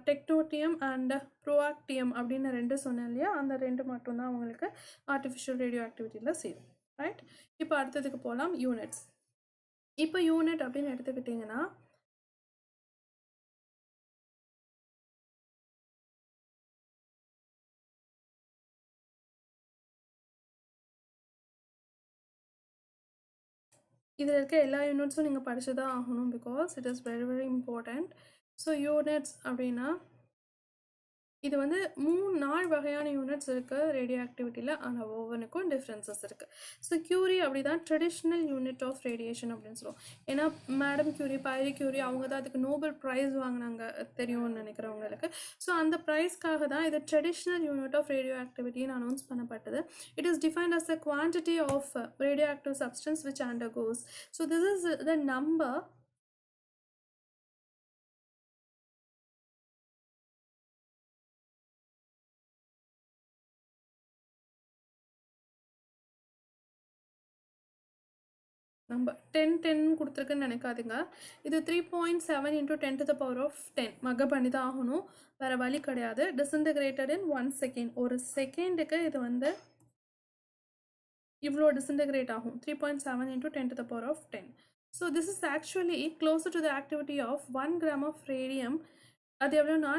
டெக்டோட்டியம் அண்ட் ப்ரோஆக்டியம் அப்படின்னு 2 சொன்னேன் இல்லையா, அந்த 2 மட்டும்தான் உங்களுக்கு ஆர்டிஃபிஷியல் ரேடியோ ஆக்டிவிட்டியில் சேரும். ரைட். இப்போ அடுத்ததுக்கு போகலாம், யூனிட்ஸ். இப்போ யூனிட் அப்படின்னு எடுத்துக்கிட்டிங்கன்னா இதில் இருக்க எல்லா யூனிட்ஸும் நீங்கள் படிச்சு தான் ஆகணும், because it is very very important. So units அப்படின்னா இது வந்து 4 வகையான யூனிட்ஸ் இருக்குது ரேடியோ ஆக்டிவிட்டியில். ஆனால் ஒவ்வொன்றுக்கும் டிஃப்ரென்சஸ் இருக்குது. ஸோ கியூரி அப்படி தான் ட்ரெடிஷ்னல் யூனிட் ஆஃப் ரேடியேஷன் அப்படின்னு சொல்லுவோம். ஏன்னா மேடம் கியூரி, பைரி கியூரி அவங்க தான் அதுக்கு நோபல் ப்ரைஸ் வாங்கினாங்க, தெரியும்னு நினைக்கிறவங்களுக்கு. ஸோ அந்த ப்ரைஸ்க்காக தான் இது ட்ரெடிஷ்னல் யூனிட் ஆஃப் ரேடியோ ஆக்டிவிட்டின்னு அனௌன்ஸ் பண்ணப்பட்டது. It is defined as the quantity of radio active substance which undergoes. So this is the number நம்ம 10 கொடுத்துருக்குன்னு நினைக்காதீங்க. இது 3.7 × 10⁻10 மக பண்ணி தான் ஆகணும், வேறு வழி கிடையாது. டிஸ்இன்டகிரேட்டட் இன் 1 செகண்ட். ஒரு செகண்டுக்கு இது வந்து இவ்வளோ டிஸ்இன்டகிரேட் ஆகும், 3.7 × 10⁻10. So this is actually closer to the activity of 1 gram of radium. அது எவ்வளோனா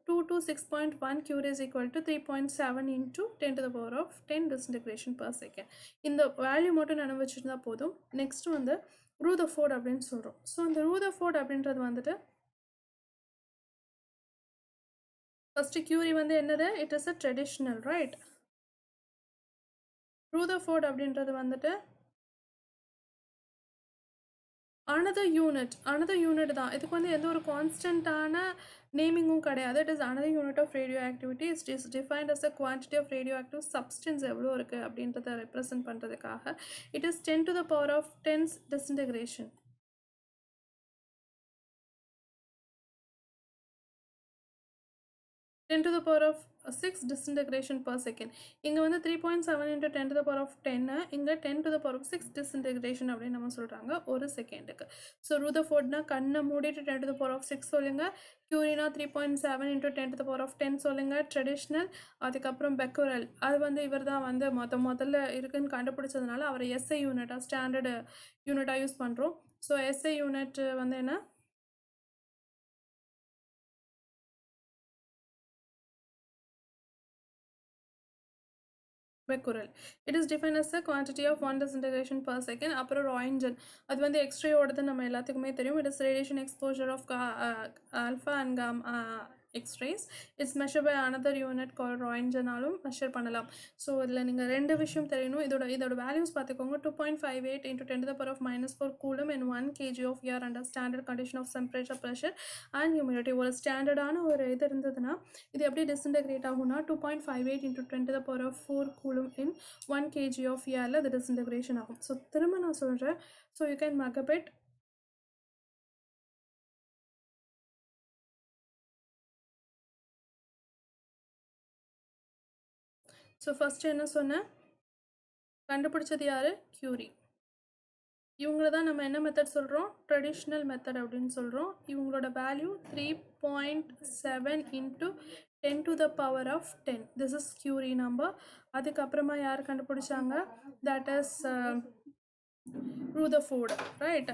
226.1 curie is equal to 3.7 × 10⁻10 disintegration per second. இந்த வேல்யூ மட்டும் நினைவு வச்சுருந்தா போதும். நெக்ஸ்ட் வந்து ரூதர்ஃபோர்ட் அப்படின்னு சொல்கிறோம். ஸோ இந்த ரூதர்ஃபோர்ட் அப்படின்றது வந்துட்டு ஃபஸ்ட்டு கியூரி வந்து என்னது, it is a traditional, right. Rutherford அப்படின்றது வந்துட்டு another unit தான். இதுக்கு வந்து எந்த ஒரு கான்ஸ்டன்டான நேமிங்கும் கிடையாது. It is another unit of radioactivity. It is defined as a quantity of radioactive substance எவ்வளோ இருக்குது அப்படின்றத ரெப்ரசன்ட் பண்ணுறதுக்காக. It is 10⁻10 disintegration. 10⁻6 disintegration per second. இங்கே வந்து 3.7 × 10⁻10, இங்கே 10⁻6 disintegration அப்படின்னு நம்ம சொல்கிறாங்க ஒரு செகண்டுக்கு. ஸோ ரூதர்ஃபோர்ட்னா கண்ணை மூடிட்டு 10⁻6 சொல்லுங்கள், கியூரினா 3.7 × 10⁻10 சொல்லுங்கள், ட்ரெடிஷ்னல். அதுக்கப்புறம் பெக்குரல், அது வந்து இவர் தான் வந்து முதல்ல இருக்குன்னு கண்டுபிடிச்சதுனால அவரை எஸ்ஐ யூனிட்டாக ஸ்டாண்டர்டு யூனிட்டாக யூஸ் பண்ணுறோம். ஸோ எஸ்ஐ யூனிட் வந்து என்ன, Becquerel. It is define as a quantity of 1 disintegration per second. அப்புறம் ராயின்ஜன், அது வந்து எக்ஸ்ரேயோடது நம்ம எல்லாத்துக்குமே தெரியும். It is radiation exposure of alpha and gamma x-rays. It's measure by another unit call ராயின்ஜனாலும் மெஷர் பண்ணலாம். ஸோ இதில் நீங்கள் 2 விஷயம் தெரியணும். இதோட வேல்யூஸ் பார்த்துக்கோங்க. 2.58 × 10⁻⁻4 coulomb in 1 kg of air under standard condition of temperature, pressure and humidity. ஒரு ஸ்டாண்டர்டான ஒரு இது இருந்ததுன்னா இது எப்படி டிஸ்இன்டகிரேட் ஆகும்னா 2.58 × 10⁻4 கூலும் in 1 kg of airல அது டிஸ்இன்டகிரேஷன் ஆகும். ஸோ திரும்ப நான் சொல்கிறேன். So you can mug up it. So first என்ன சொன்னேன், கண்டுபிடிச்சது யார், கியூரி. இவங்கள தான் நம்ம என்ன மெத்தட் சொல்கிறோம், ட்ரெடிஷ்னல் மெத்தட் அப்படின்னு சொல்கிறோம். இவங்களோட value 3.7 × 10⁻10. This is Curie number. அதுக்கப்புறமா யார் கண்டுபிடிச்சாங்க, that is Rutherford, right.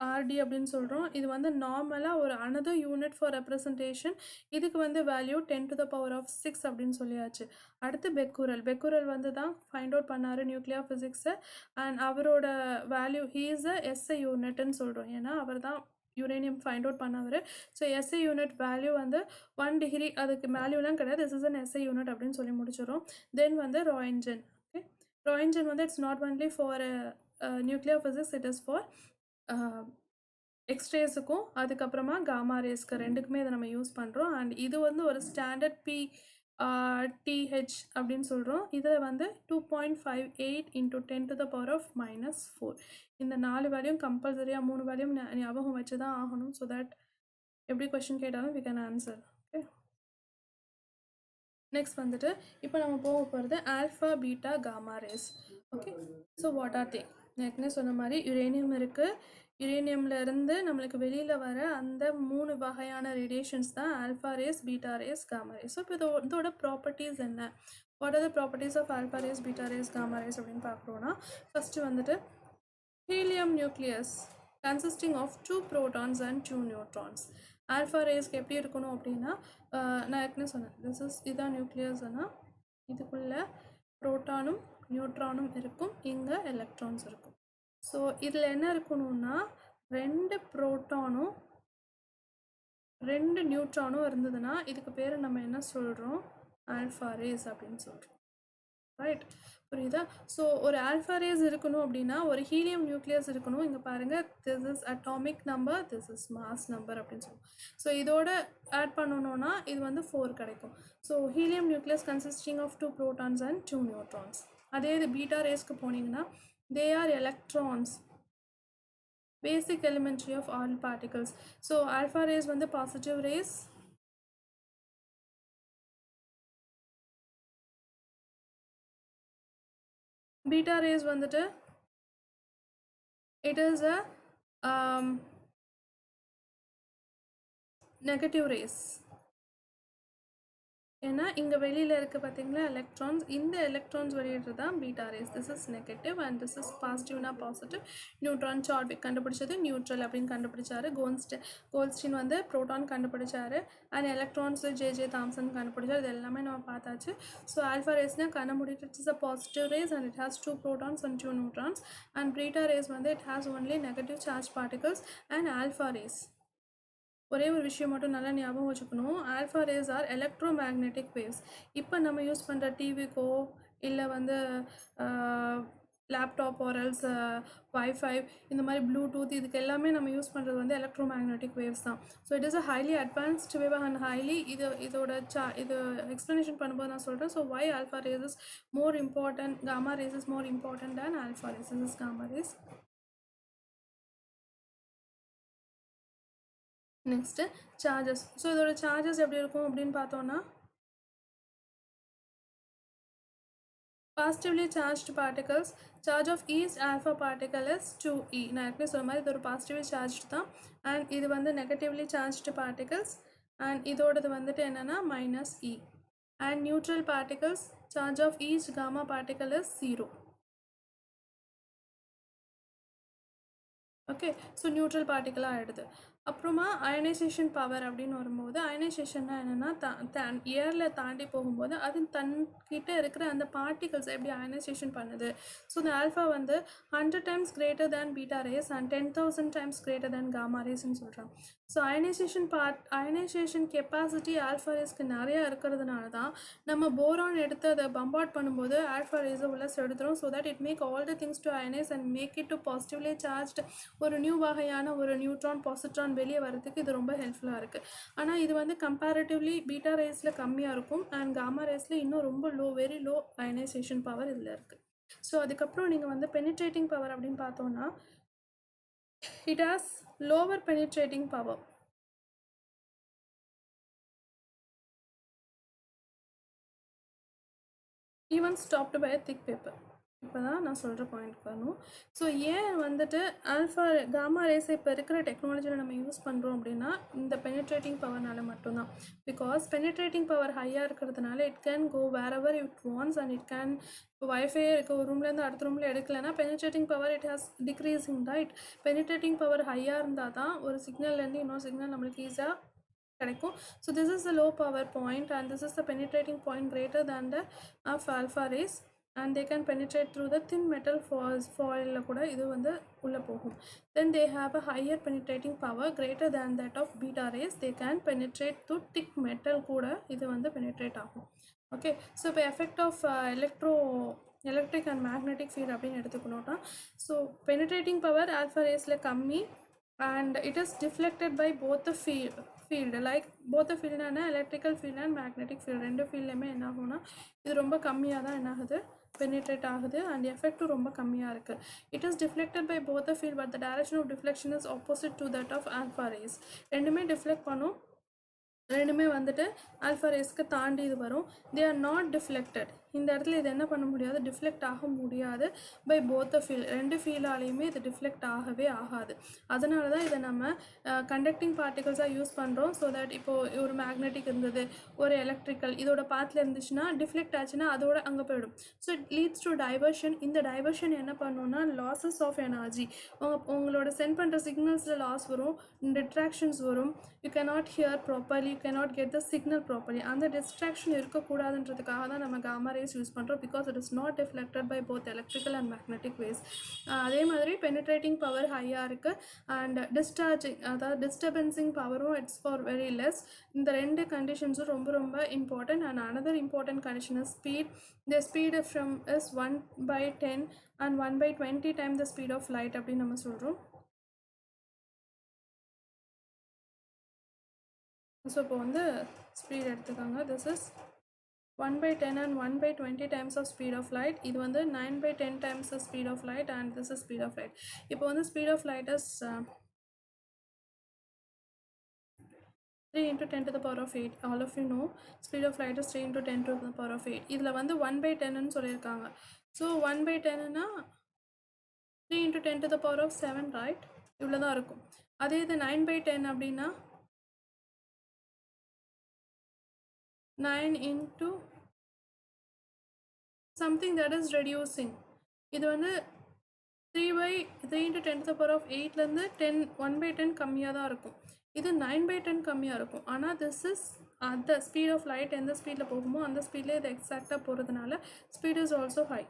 RD அப்படின்னு சொல்கிறோம். இது வந்து நார்மலாக ஒரு another யூனிட் ஃபார் ரெப்ரசன்டேஷன். இதுக்கு வந்து வேல்யூ 10⁻6 அப்படின்னு சொல்லியாச்சு. அடுத்து பெக்குரல் வந்து தான் ஃபைண்ட் அவுட் பண்ணார் நியூக்ளியர் ஃபிசிக்ஸை. அண்ட் அவரோட value he is a SI யூனிட்னு சொல்கிறோம், ஏன்னா அவர் தான் யுரேனியம் ஃபைண்ட் அவுட் பண்ணவர். ஸோ எஸ்ஐ யூனிட் வேல்யூ வந்து 1 டிகிரி, அதுக்கு வேல்யூலாம் கிடையாது, this is an SI unit அப்படின்னு சொல்லி முடிச்சிடும். தென் வந்து ராயின்ஜன். ஓகே, ராயின்ஜன் வந்து it's not only for nuclear physics, it is for எக்ஸ்ரேஸுக்கும் அதுக்கப்புறமா காமா ரேஸ்க்கு ரெண்டுக்குமே இதை நம்ம யூஸ் பண்ணுறோம். அண்ட் இது வந்து ஒரு ஸ்டாண்டர்ட் டிஹெச் அப்படின்னு சொல்கிறோம். இதில் வந்து 2.58 × 10⁻⁻4. இந்த 4 வேல்யூம் கம்பல்சரியாக 3 வேல்யூம் ஞாபகம் வச்சு தான் ஆகணும். ஸோ தட் எப்படி கொஷின் கேட்டாலும் we can answer. Okay, next வந்துட்டு இப்போ நம்ம போக போகிறது alpha beta gamma rays. Okay, so what are they? ஏற்கனவே சொன்ன மாதிரி யுரேனியம் இருக்குது, யுரேனியம்ல இருந்து நம்மளுக்கு வெளியில் வர அந்த 3 வகையான ரேடியேஷன்ஸ் தான் alpha rays, beta rays, gamma rays. So இப்போ இதோட ப்ராப்பர்ட்டிஸ் என்ன? What are the properties of alpha rays, beta rays, gamma rays அப்படின்னு பார்க்குறோன்னா, ஃபஸ்ட்டு வந்துட்டு helium nucleus consisting of 2 protons and 2 neutrons. Alpha ரேஸ்க்கு எப்படி இருக்கணும் அப்படின்னா, நான் ஏற்கனவே சொன்னேன், இதான் நியூக்ளியஸ்னா இதுக்குள்ளே ப்ரோட்டானும் நியூட்ரானும் இருக்கும், இங்கே எலக்ட்ரான்ஸ் இருக்கும். ஸோ இதில் என்ன இருக்கணும்னா 2 ப்ரோட்டானும் 2 நியூட்ரானும் இருந்ததுன்னா இதுக்கு பேர் நம்ம என்ன சொல்கிறோம்? ஆல்ஃபா ரேஸ் அப்படின்னு சொல்கிறோம். ரைட், புரியுதா? ஸோ ஒரு ஆல்ஃபா ரேஸ் இருக்கணும் அப்படின்னா ஒரு ஹீலியம் நியூக்ளியஸ் இருக்கணும். இங்கே பாருங்கள், this is atomic number, this is mass number அப்படின்னு சொல்லுவோம். ஸோ இதோட ஆட் பண்ணணும்னா இது வந்து 4 கிடைக்கும். So helium nucleus consisting of 2 protons and 2 neutrons. அதே இது பீட்டா ரேஸ்க்கு போனீங்கன்னா they are electrons, basic elementary of all particles. So alpha rays வந்து positive rays, beta rays வந்துட்டு it is a negative rays. ஏன்னா இங்கே வெளியில் இருக்க பார்த்தீங்களா எலக்ட்ரான்ஸ், இந்த எலக்ட்ரான்ஸ் வெளியிடுறது தான் beta rays. This is negative and this is பாசிட்டிவ்னா பாசிட்டிவ். நியூட்ரான் சார்விக் கண்டுபிடிச்சது நியூட்ரல் அப்படின்னு கண்டுபிடிச்சாரு. கோல்ஸ்டீன் வந்து ப்ரோட்டான் கண்டுபிடிச்சாரு. அண்ட் எலக்ட்ரான்ஸ் ஜே தாம்சன் கண்டுபிடிச்சாரு. இது எல்லாமே நம்ம பார்த்தாச்சு. ஸோ ஆல்ஃபா ரேஸ்னால் கண்ண முடிட்டு it is a positive rays and it has 2 protons and 2 neutrons. And beta rays வந்து it has only negative charge particles. And alpha rays ஒரே ஒரு விஷயம் மட்டும் நல்லா ஞாபகம் வச்சுக்கணும், alpha rays are electro magnetic waves. இப்போ நம்ம யூஸ் பண்ணுற டிவிக்கோ இல்லை வந்து லேப்டாப் ஆர்எல்ஸ் வைஃபை இந்த மாதிரி ப்ளூடூத் இதுக்கு எல்லாமே நம்ம யூஸ் பண்ணுறது வந்து எலக்ட்ரோ மேக்னெட்டிக் வேவ்ஸ் தான். So it is a highly advanced wave and highly இதோட இது எக்ஸ்ப்ளனேஷன் பண்ணும்போது நான் சொல்கிறேன். So why alpha rays is more important, gamma rays is more important than alpha rays. Is gamma rays. Next charges. So இதோட charges எப்படி இருக்கும் அப்படின்னு பார்த்தோன்னா, positively charged particles, charge of each alpha particle is 2e. நான் ஏற்கனவே சொன்ன மாதிரி இது ஒரு பாசிட்டிவ்லி சார்ஜ் தான். அண்ட் இது வந்து நெகட்டிவ்லி சார்ஜ்டு பார்ட்டிகல்ஸ். அண்ட் இதோடது வந்துட்டு என்னென்னா -e. And neutral particles, charge of each gamma particle is 0. Okay, so neutral பார்ட்டிக்கலாக ஆகிடுது. அப்புறமா அயனைசேஷன் பவர் அப்படின்னு வரும்போது, அயனைசேஷன்னா என்னென்னா ஏரில் தாண்டி போகும்போது அது தன்கிட்ட இருக்கிற அந்த பார்ட்டிகல்ஸ் எப்படி அயனைசேஷன் பண்ணுது. ஸோ இந்த ஆல்ஃபா வந்து 100 times greater than beta rays and 10,000 times greater than gamma ரேஸ்ன்னு சொல்கிறாங்க. ஸோ அயனைசேஷன் கெப்பாசிட்டி ஆல்ஃபா ரேஸ்க்கு நிறையா இருக்கிறதுனால தான் நம்ம போரான் எடுத்து அதை பம்பார்ட் பண்ணும்போது ஆல்ஃபா ரேஸை உள்ள செலுத்துகிறோம். So that it make all the things to ionise and make it to positively charged ஒரு நியூ வகையான ஒரு நியூட்ரான் பாசிட்ரான் வெளியே வரதுக்கு இது ரொம்ப ஹெல்ப்ஃபுல்லாக இருக்குது. ஆனால் இது வந்து கம்பேரிட்டிவ்லி பீட்டா ரேஸில் கம்மியாக இருக்கும் அண்ட் காமா ரேஸில் இன்னும் ரொம்ப வெரி லோ அயனைசேஷன் பவர் இதில் இருக்குது. ஸோ அதுக்கப்புறம் நீங்கள் வந்து பெனிட்ரேட்டிங் பவர் அப்படின்னு பார்த்தோன்னா, it has lower penetrating power. Even stopped by a thick paper. இப்போ தான் நான் சொல்கிற பாயிண்ட் வரணும். ஸோ ஏன் வந்துட்டு ஆல்ஃபா காமா ரேஸை இப்போ இருக்கிற டெக்னாலஜியில் நம்ம யூஸ் பண்ணுறோம் அப்படின்னா இந்த பெனிட்ரேட்டிங் பவர்னால மட்டும்தான். பிகாஸ் பெனிட்ரேட்டிங் பவர் ஹையாக இருக்கிறதுனால it can go wherever it wants and it can, இப்போ வைஃபை இருக்க ஒரு ரூம்லேருந்து அடுத்த ரூமில் எடுக்கலைன்னா penetrating power it has decreasing, right? Penetrating power ஹையாக இருந்தால் தான் ஒரு சிக்னல்லேருந்து இன்னொரு சிக்னல் நம்மளுக்கு ஈஸியாக கிடைக்கும். So this is the low power point and this is the penetrating point greater than the of alpha rays. and they can penetrate through the thin metal foil கூட இது வந்து உள்ளே போகும். Then they have a higher penetrating power greater than that of beta rays. They can penetrate through thick metal கூட இது வந்து penetrate ஆகும். Okay, so இப்போ effect of electric and magnetic field அப்படின்னு எடுத்துக்கணும்னா, ஸோ பெனிட்ரேட்டிங் பவர் ஆல்ஃபா ரேஸில் கம்மி and it is deflected by both the field like both the field and electrical field and magnetic field. ரெண்டு ஃபீல்ட்லையுமே என்ன ஆகும்னா இது ரொம்ப கம்மியாக தான் என்ன ஆகுது, பெனிட்ரேட் ஆகுது அண்ட் எஃபெக்டும் ரொம்ப கம்மியாக இருக்குது. It is deflected by both the field but the direction of deflection is opposite to that of alpha rays. ரெண்டுமே டிஃப்ளெக்ட் பண்ணும், ரெண்டுமே வந்துட்டு ஆல்ஃபா ரேஸ்க்கு தாண்டி இது வரும். They are not deflected. இந்த இடத்துல இது என்ன பண்ண முடியாது, டிஃப்ளெக்ட் ஆக முடியாது பை போத் ஃபீல். ரெண்டு ஃபீலாலையுமே இது டிஃப்ளெக்ட் ஆகவே ஆகாது. அதனால தான் இதை நம்ம கண்டக்டிங் பார்ட்டிகல்ஸாக யூஸ் பண்ணுறோம். ஸோ தட் இப்போது ஒரு மேக்னெட்டிக் இருந்தது, ஒரு எலக்ட்ரிக்கல் இதோட பாத்தில் இருந்துச்சுன்னா டிஃப்ளெக்ட் ஆச்சுன்னா அதோட அங்கே போயிடும். So it leads to diversion. இந்த டைவர்ஷன் என்ன பண்ணுன்னா லாஸஸ் ஆஃப் எனர்ஜி, உங்களோட சென்ட் பண்ணுற சிக்னல்ஸில் லாஸ் வரும், டிட்ராக்ஷன்ஸ் வரும். You cannot hear properly, you cannot get the signal properly. அந்த டிஸ்ட்ராக்ஷன் இருக்கக்கூடாதுன்றதுக்காக தான் நம்ம காமா ரேஸ் யூஸ் பண்ணுறோம். Because it is not deflected by both electrical and magnetic waves. அதே மாதிரி பெனிட்ரேட்டிங் பவர் ஹையாக இருக்குது அண்ட் டிஸ்சார்ஜிங், அதாவது டிஸ்டர்பன்சிங் பவரும் இட்ஸ் ஃபார் வெரி லெஸ். இந்த ரெண்டு கண்டிஷன்ஸும் ரொம்ப ரொம்ப important. And another important condition is speed. The speed from is 1/10 and 1/20 times the speed of light அப்படின்னு நம்ம சொல்கிறோம். ஸோ இப்போ வந்து ஸ்பீட் எடுத்துக்காங்க. This is 1/10 and 1/20 times of speed of light. இது வந்து 9/10 times the speed of light and this is speed of light. இப்போ வந்து speed of light is 3 into 10 to the power of 8. All of you know speed of light is 3 into 10 to the power of 8. இதில் வந்து 1/10 சொல்லியிருக்காங்க. So 1/10 3 into 10 to the power of 7, right? இவ்வளோ தான் இருக்கும். அதே இது 9/10 அப்படின்னா 9 into something that is reducing. இது வந்து 3 into 10 to the power of 8லேருந்து 1/10 கம்மியாக தான் இருக்கும். இது 9/10 கம்மியாக இருக்கும். ஆனால் திஸ் இஸ் அந்த ஸ்பீட் ஆஃப் லைட் எந்த ஸ்பீடில் போகுமோ அந்த ஸ்பீடில் இது எக்ஸாக்டாக போகிறதுனால speed is also high.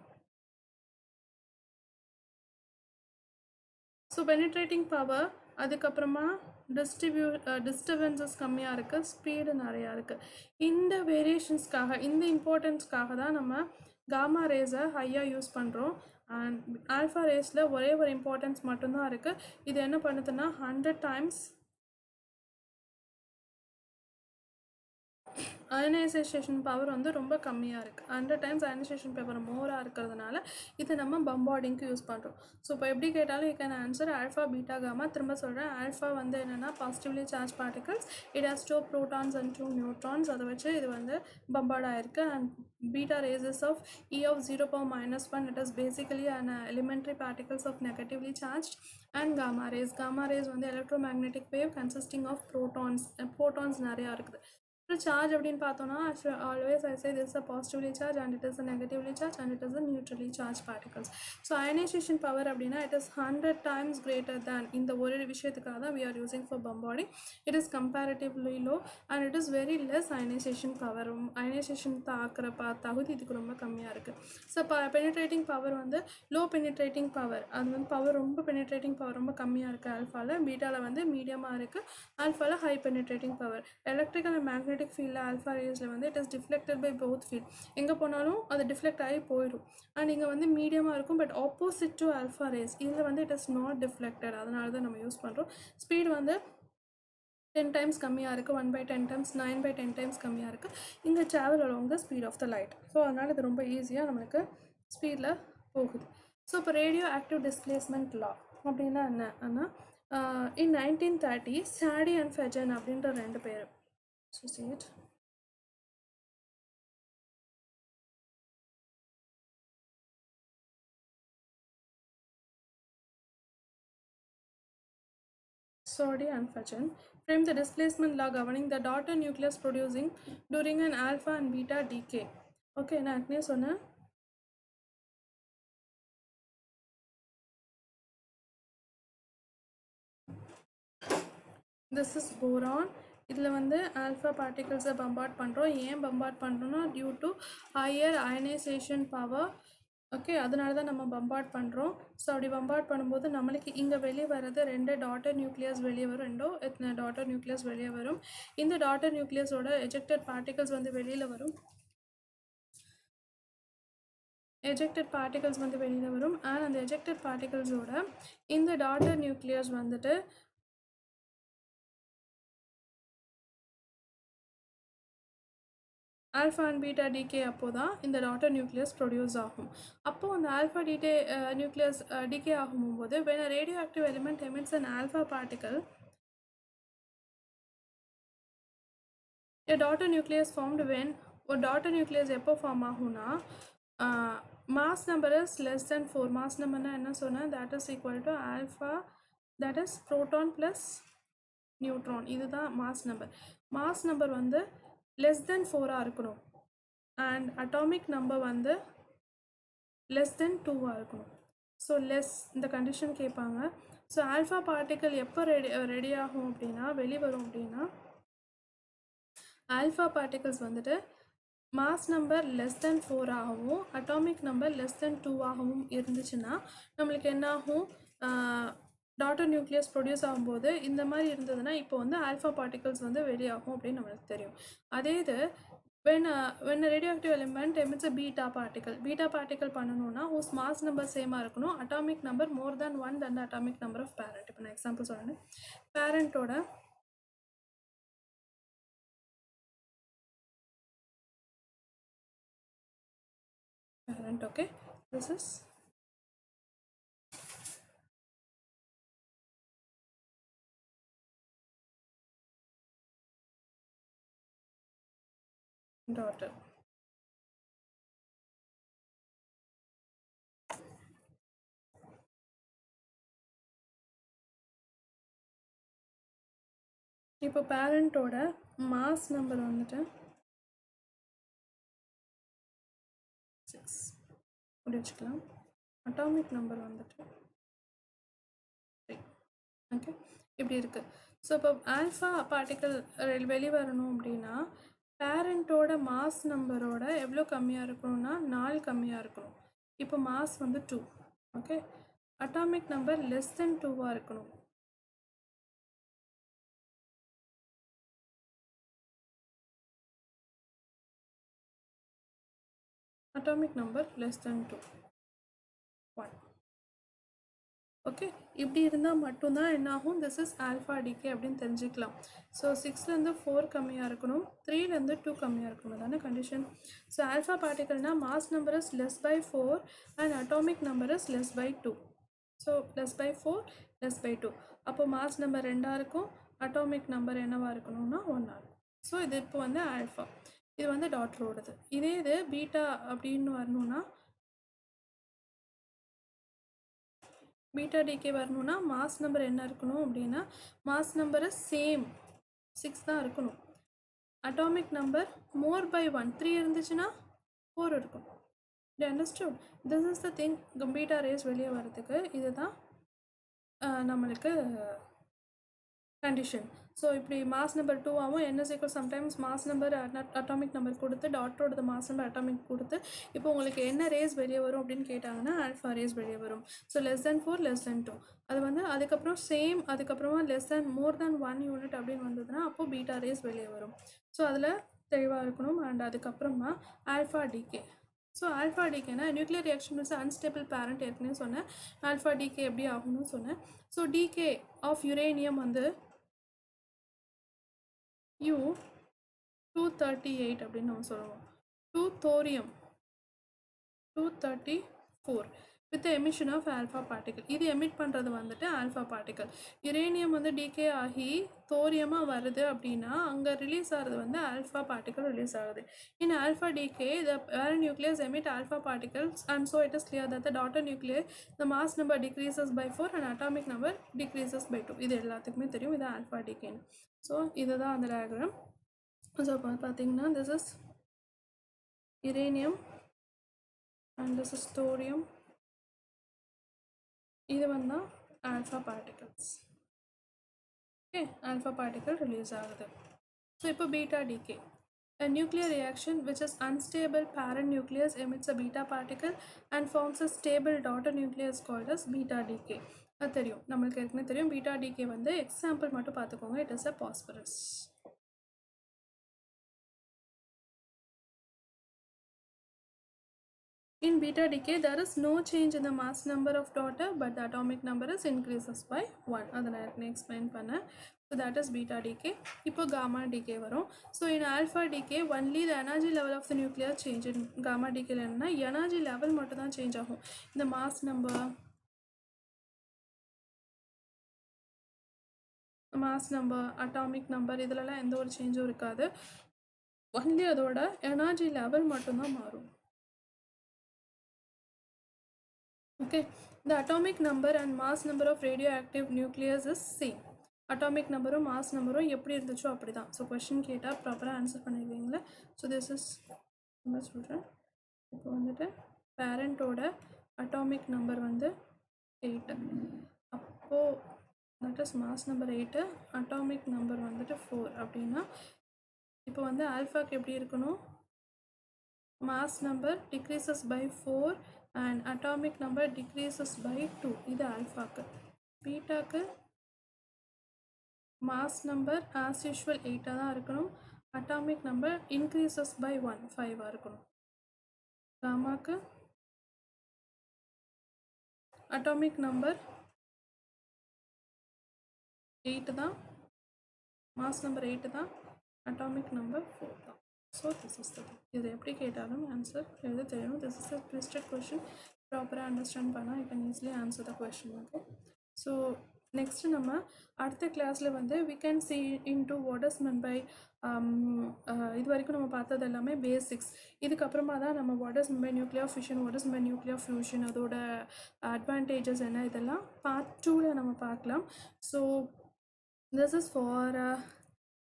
So penetrating power, அதுக்கப்புறமா டிஸ்டர்பன்சஸ் கம்மியாக இருக்குது, ஸ்பீடு நிறையா இருக்குது. இந்த வேரியேஷன்ஸ்க்காக, இந்த இம்பார்ட்டன்ஸ்க்காக தான் நம்ம காமா ரேஸை ஹையாக யூஸ் பண்ணுறோம். அண்ட் ஆல்ஃபா ரேஸில் ஒரே ஒரு இம்பார்ட்டன்ஸ் மட்டும்தான் இருக்குது. இது என்ன பண்ணுதுன்னா 100 times அயனைசேஷன் பவர் வந்து ரொம்ப கம்மியாக இருக்குது. 100 times அயனைசேஷன் பவர் மோராக இருக்கிறதுனால இது நம்ம பம்பார்டிங்க்கு யூஸ் பண்ணுறோம். ஸோ இப்போ எப்படி கேட்டாலும் you can answer alpha beta gamma. திரும்ப சொல்கிறேன், ஆல்ஃபா வந்து என்னென்னா positively charge particles, it has 2 protons and 2 neutrons. அதை வச்சு இது வந்து பம்பார்ட் ஆகிருக்கு. And beta rays of E of 0⁻1, it is basically an elementary particles of negatively charged. And gamma rays வந்து electromagnetic wave consisting of protons நிறையா இருக்குது. Charge அப்படின்னு பார்த்தோன்னா always I say this is a positively charge and it is a negatively charge and it is a neutrally charge particles. So ionisation power அப்படின்னா it is 100 times greater than. இந்த ஒரு விஷயத்துக்காக தான் we are using for bombarding. It is comparatively low and it is very less ionisation பவரும். Ionisation தாக்குற தகுதி இதுக்கு ரொம்ப கம்மியாக இருக்குது. ஸோ பெனிட்ரேட்டிங் பவர் வந்து லோ பெனிட்ரேட்டிங் பவர், அது வந்து பவர் ரொம்ப பெனிட்ரேட்டிங் பவர் ரொம்ப கம்மியாக இருக்குது ஆல்ஃபாவில். பீட்டாவில் வந்து மீடியமாக இருக்குது, ஆல்ஃபாவில் high penetrating power. Electrical and magnetic ஃபீல்டில் ஆல்ஃபா ரேஸில் வந்து it is deflected by both field. எங்கே போனாலும் அது டிஃப்ளெக்ட் ஆகி போயிடும். அண்ட் இங்கே வந்து மீடியமாக இருக்கும், but opposite to alpha race இதில் வந்து இட் இஸ் நாட் டிஃப்ளெக்டட். அதனால தான் நம்ம யூஸ் பண்ணுறோம். ஸ்பீட் வந்து 10 times கம்மியாக இருக்குது, 1/10 times, 9/10 times கம்மியாக இருக்குது. இங்கே travel along the speed of the light. So அதனால் இது ரொம்ப ஈஸியாக நம்மளுக்கு ஸ்பீடில் போகுது. ஸோ இப்போ ரேடியோ ஆக்டிவ் டிஸ்பிளேஸ்மெண்ட் லா அப்படின்னா என்னன்னா இன் 1930 சாடி அண்ட் ஃபெஜன் அப்படின்ற 2 பேர். So see it. Soddy and Fechin framed the displacement law governing the daughter nucleus producing during an alpha and beta decay. Okay, நான் ஏற்கனவே சொன்னேன். This is boron. இதில் வந்து ஆல்ஃபா பார்ட்டிகல்ஸை பம்பார்ட் பண்ணுறோம். ஏன் பம்பார்ட் பண்ணுறோன்னா due to higher ionisation power. Okay, அதனால தான் நம்ம பம்பார்ட் பண்ணுறோம். ஸோ அப்படி பம்பார்ட் பண்ணும்போது நம்மளுக்கு இங்கே வெளியே வர்றது 2 டாட்டர் நியூக்ளியஸ் வெளியே வரும். டாட்டர் நியூக்ளியஸ் வெளியே வரும். இந்த டாட்டர் நியூக்ளியஸோட எஜெக்டட் பார்ட்டிகல்ஸ் வந்து வெளியில் வரும். அண்ட் அந்த எஜெக்டட் பார்ட்டிகல்ஸோட இந்த டாட்டர் நியூக்ளியஸ் வந்துட்டு ஆல்ஃபா அண்ட் பீட்டா டிகே அப்போ தான் இந்த டாட்டர் நியூக்ளியஸ் ப்ரொடியூஸ் ஆகும். அப்போது அந்த ஆல்ஃபா நியூக்ளியஸ் டிகே ஆகும்போது when a radioactive element emits an alpha particle, a daughter nucleus formed when ஒரு டாட்டர் நியூக்ளியஸ் எப்போ ஃபார்ம் ஆகும்னா mass number is less than 4. Mass நம்பர்னா என்ன சொன்னேன், that is equal to alpha, that is proton plus neutron. இதுதான் mass number. Mass number வந்து less than 4 இருக்கணும் and atomic number வந்து லெஸ் தென் 2 இருக்கணும். ஸோ லெஸ் இந்த கண்டிஷன் கேட்பாங்க. ஸோ ஆல்ஃபா பார்ட்டிக்கல் எப்போ ரெடி ஆகும் அப்படின்னா வெளிவரும் அப்படின்னா ஆல்ஃபா பார்ட்டிகல்ஸ் வந்துட்டு மாஸ் நம்பர் லெஸ் தென் 4 ஆகவும் அட்டாமிக் நம்பர் லெஸ் தென் 2 ஆகவும் இருந்துச்சுன்னா நம்மளுக்கு என்ன ஆகும், டாட்டர் நியூக்ளியஸ் ப்ரொடியூஸ் ஆகும்போது இந்த மாதிரி இருந்ததுன்னா இப்போ வந்து ஆல்ஃபா பார்ட்டிகல்ஸ் வந்து வெளியாகும் அப்படின்னு நம்மளுக்கு தெரியும். அதே இது when a radioactive element emits a beta particle பண்ணணும்னா whose mass number same இருக்கணும், atomic number more than 1 than the atomic number of parent. இப்போ நான் எக்ஸாம்பிள் சொல்றேன். பேரண்டோட parent, okay, this is daughter. இப்போ பேரண்டோட மாஸ் நம்பர் வந்துட்டு 6 அப்படி வச்சுக்கலாம். அட்டாமிக் நம்பர் வந்துட்டு 3. ஓகே, இப்படி இருக்குது. ஸோ இப்போ ஆல்ஃபா பார்ட்டிக்கல் வெளிவரணும் அப்படின்னா பேரண்டோட மாஸ் நம்பரோட எவ்வளோ கம்மியாக இருக்கணும்னா 4 கம்மியாக இருக்கணும். இப்போ மாஸ் வந்து 2. Okay, atomic number less than 2 இருக்கணும். Atomic number less than 2, 1. Okay, இப்படி இருந்தால் மட்டும்தான் என்ன ஆகும், திஸ் இஸ் ஆல்ஃபா டிகே அப்படின்னு தெரிஞ்சுக்கலாம். ஸோ 6லேருந்து 4 கம்மியாக இருக்கணும், 3லேருந்து 2 கம்மியாக இருக்கணும் தானே கண்டிஷன். ஸோ ஆல்ஃபா பார்ட்டிகல்னால் mass number is less by 4 and atomic number is less by 2. So less by 4 less by 2. அப்போ மாஸ் நம்பர் 2 இருக்கும், அட்டாமிக் நம்பர் என்னவாக இருக்கணும்னா 1 இருக்கும். ஸோ இது இப்போ வந்து ஆல்ஃபா, இது வந்து டாட்டரோடது. இதே இது பீட்டா அப்படின்னு வரணும்னா பீட்டா டிகே வரணும்னா மாஸ் நம்பர் என்ன இருக்கணும் அப்படின்னா மாஸ் நம்பர் சேம் 6 தான் இருக்கணும். அட்டாமிக் நம்பர் மோர் பை 1, 3 இருந்துச்சுன்னா 4 இருக்கும். To understood, this is the thing. Beta race வெளியே வரதுக்கு இதுதான் நம்மளுக்கு கண்டிஷன். ஸோ இப்படி மாஸ் நம்பர் 2 ஆகும், என்ன சீக்கிரம் sometimes mass number atomic number கொடுத்து டாட்டரோட மாஸ் நம்பர் அட்டாமிக் கொடுத்து இப்போ உங்களுக்கு என்ன ரேஸ் வெளியே வரும் அப்படின்னு கேட்டாங்கன்னா ஆல்ஃபா ரேஸ் வெளியே வரும். So less than 4 less than 2 அது வந்து அதுக்கப்புறம் சேம், அதுக்கப்புறமா லெஸ் தென் மோர் தென் 1 யூனிட் அப்படின்னு வந்ததுன்னா அப்போது பீட்டா ரேஸ் வெளியே வரும். ஸோ அதில் தெளிவாக இருக்கணும். அண்ட் அதுக்கப்புறமா ஆல்ஃபா டிகே. ஸோ ஆல்ஃபா டிகேனா nuclear reaction is unstable parent ஏற்கனவே சொன்னேன். ஆல்ஃபா டிகே எப்படி ஆகும்னு சொன்னேன். ஸோ டிகே ஆஃப் யுரேனியம் வந்து U-238 அப்படின்னு நம்ம சொல்லுவோம். 2 thorium 234 with the emission of alpha particle. இது எமிட் பண்ணுறது வந்துட்டு ஆல்ஃபா பார்ட்டிக்கல். யுரேனியம் வந்து டிகே ஆகி தோரியமாக வருது அப்படின்னா அங்கே ரிலீஸ் ஆகிறது வந்து ஆல்ஃபா பார்ட்டிக்கல் ரிலீஸ் ஆகுது. In alpha decay the parent nucleus emit alpha particles and so it is clear that the daughter nucleus the mass number decreases by 4 and atomic number decreases by 2. இது எல்லாத்துக்குமே தெரியும், இது alpha டிகேன்னு. So இதுதான் அந்த diagram. So பார்த்தீங்கன்னா this is uranium and this is thorium. இது வந்து alpha particles. Okay, alpha particle release ஆகுது. ஸோ இப்போ beta decay, a nuclear reaction which is unstable parent nucleus emits a beta particle and forms a stable daughter nucleus called as beta decay. அது தெரியும், நம்மளுக்கு ஏற்கனவே தெரியும். Beta decay வந்து example மட்டும் பார்த்துக்கோங்க. It is a phosphorus. In beta decay, there is no change in the mass number of daughter, but the atomic number is increases by 1. அதை நான் ஏற்கனவே எக்ஸ்பிளைன் பண்ணேன். So that is beta decay. இப்போ gamma decay வரும். So in alpha decay, only the energy level of the nucleus change. In gamma decay என்னன்னா energy level மட்டும் தான் change ஆகும். இந்த mass number, atomic number இதிலலாம் எந்த ஒரு சேஞ்சும் இருக்காது. ஒன்லி அதோட எனர்ஜி லெவல் மட்டும்தான் மாறும். Okay, the atomic number and mass number of radioactive nucleus is same. Atomic நம்பரும் மாஸ் நம்பரும் எப்படி இருந்துச்சோ அப்படி தான். ஸோ கொஷின் கேட்டால் ப்ராப்பராக ஆன்சர் பண்ணிடுவீங்களே. ஸோ திஸ் இஸ் என்ன சொல்கிறேன், இப்போ வந்துட்டு பேரண்ட்டோட அட்டாமிக் நம்பர் வந்து 8, அப்போது that is mass number 8, atomic number வந்துட்டு 4 அப்படின்னா இப்போ வந்து ஆல்ஃபாக்கு எப்படி இருக்கணும், mass number decreases by 4 and atomic number decreases by 2. இது ஆல்ஃபாக்கு. பீட்டாக்கு mass number as usual 8 தான் இருக்கணும், atomic number increases by 1, 5 இருக்கணும். காமாக்கு atomic number 8 தான், mass number 8 தான், atomic number 4 தான். So this is the thing. இது எப்படி கேட்டாலும் ஆன்சர் எழுத தெரியணும். This is a twisted question. ப்ராப்பராக அண்டர்ஸ்டாண்ட் பண்ணால் you can easily answer the question. Okay, so next நம்ம அடுத்த கிளாஸில் வந்து we can see into what is meant by இது வரைக்கும் நம்ம பார்த்தது எல்லாமே பேசிக்ஸ். இதுக்கப்புறமா தான் நம்ம what is meant by nuclear fusion, what is meant nuclear fusion, அதோட அட்வான்டேஜஸ் என்ன, இதெல்லாம் பார்ட் 2ல் நம்ம பார்க்கலாம். ஸோ திஸ் இஸ் ஃபார்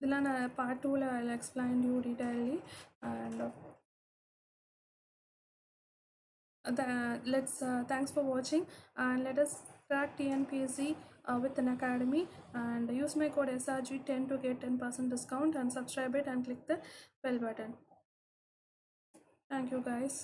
இதெல்லாம் நான் பார்ட் 2ல் I will explain you detailly. And thanks for watching, and let us crack TNPSC with an academy, and use my code SRG10 to get 10% discount, and subscribe it and click the bell button. Thank you guys.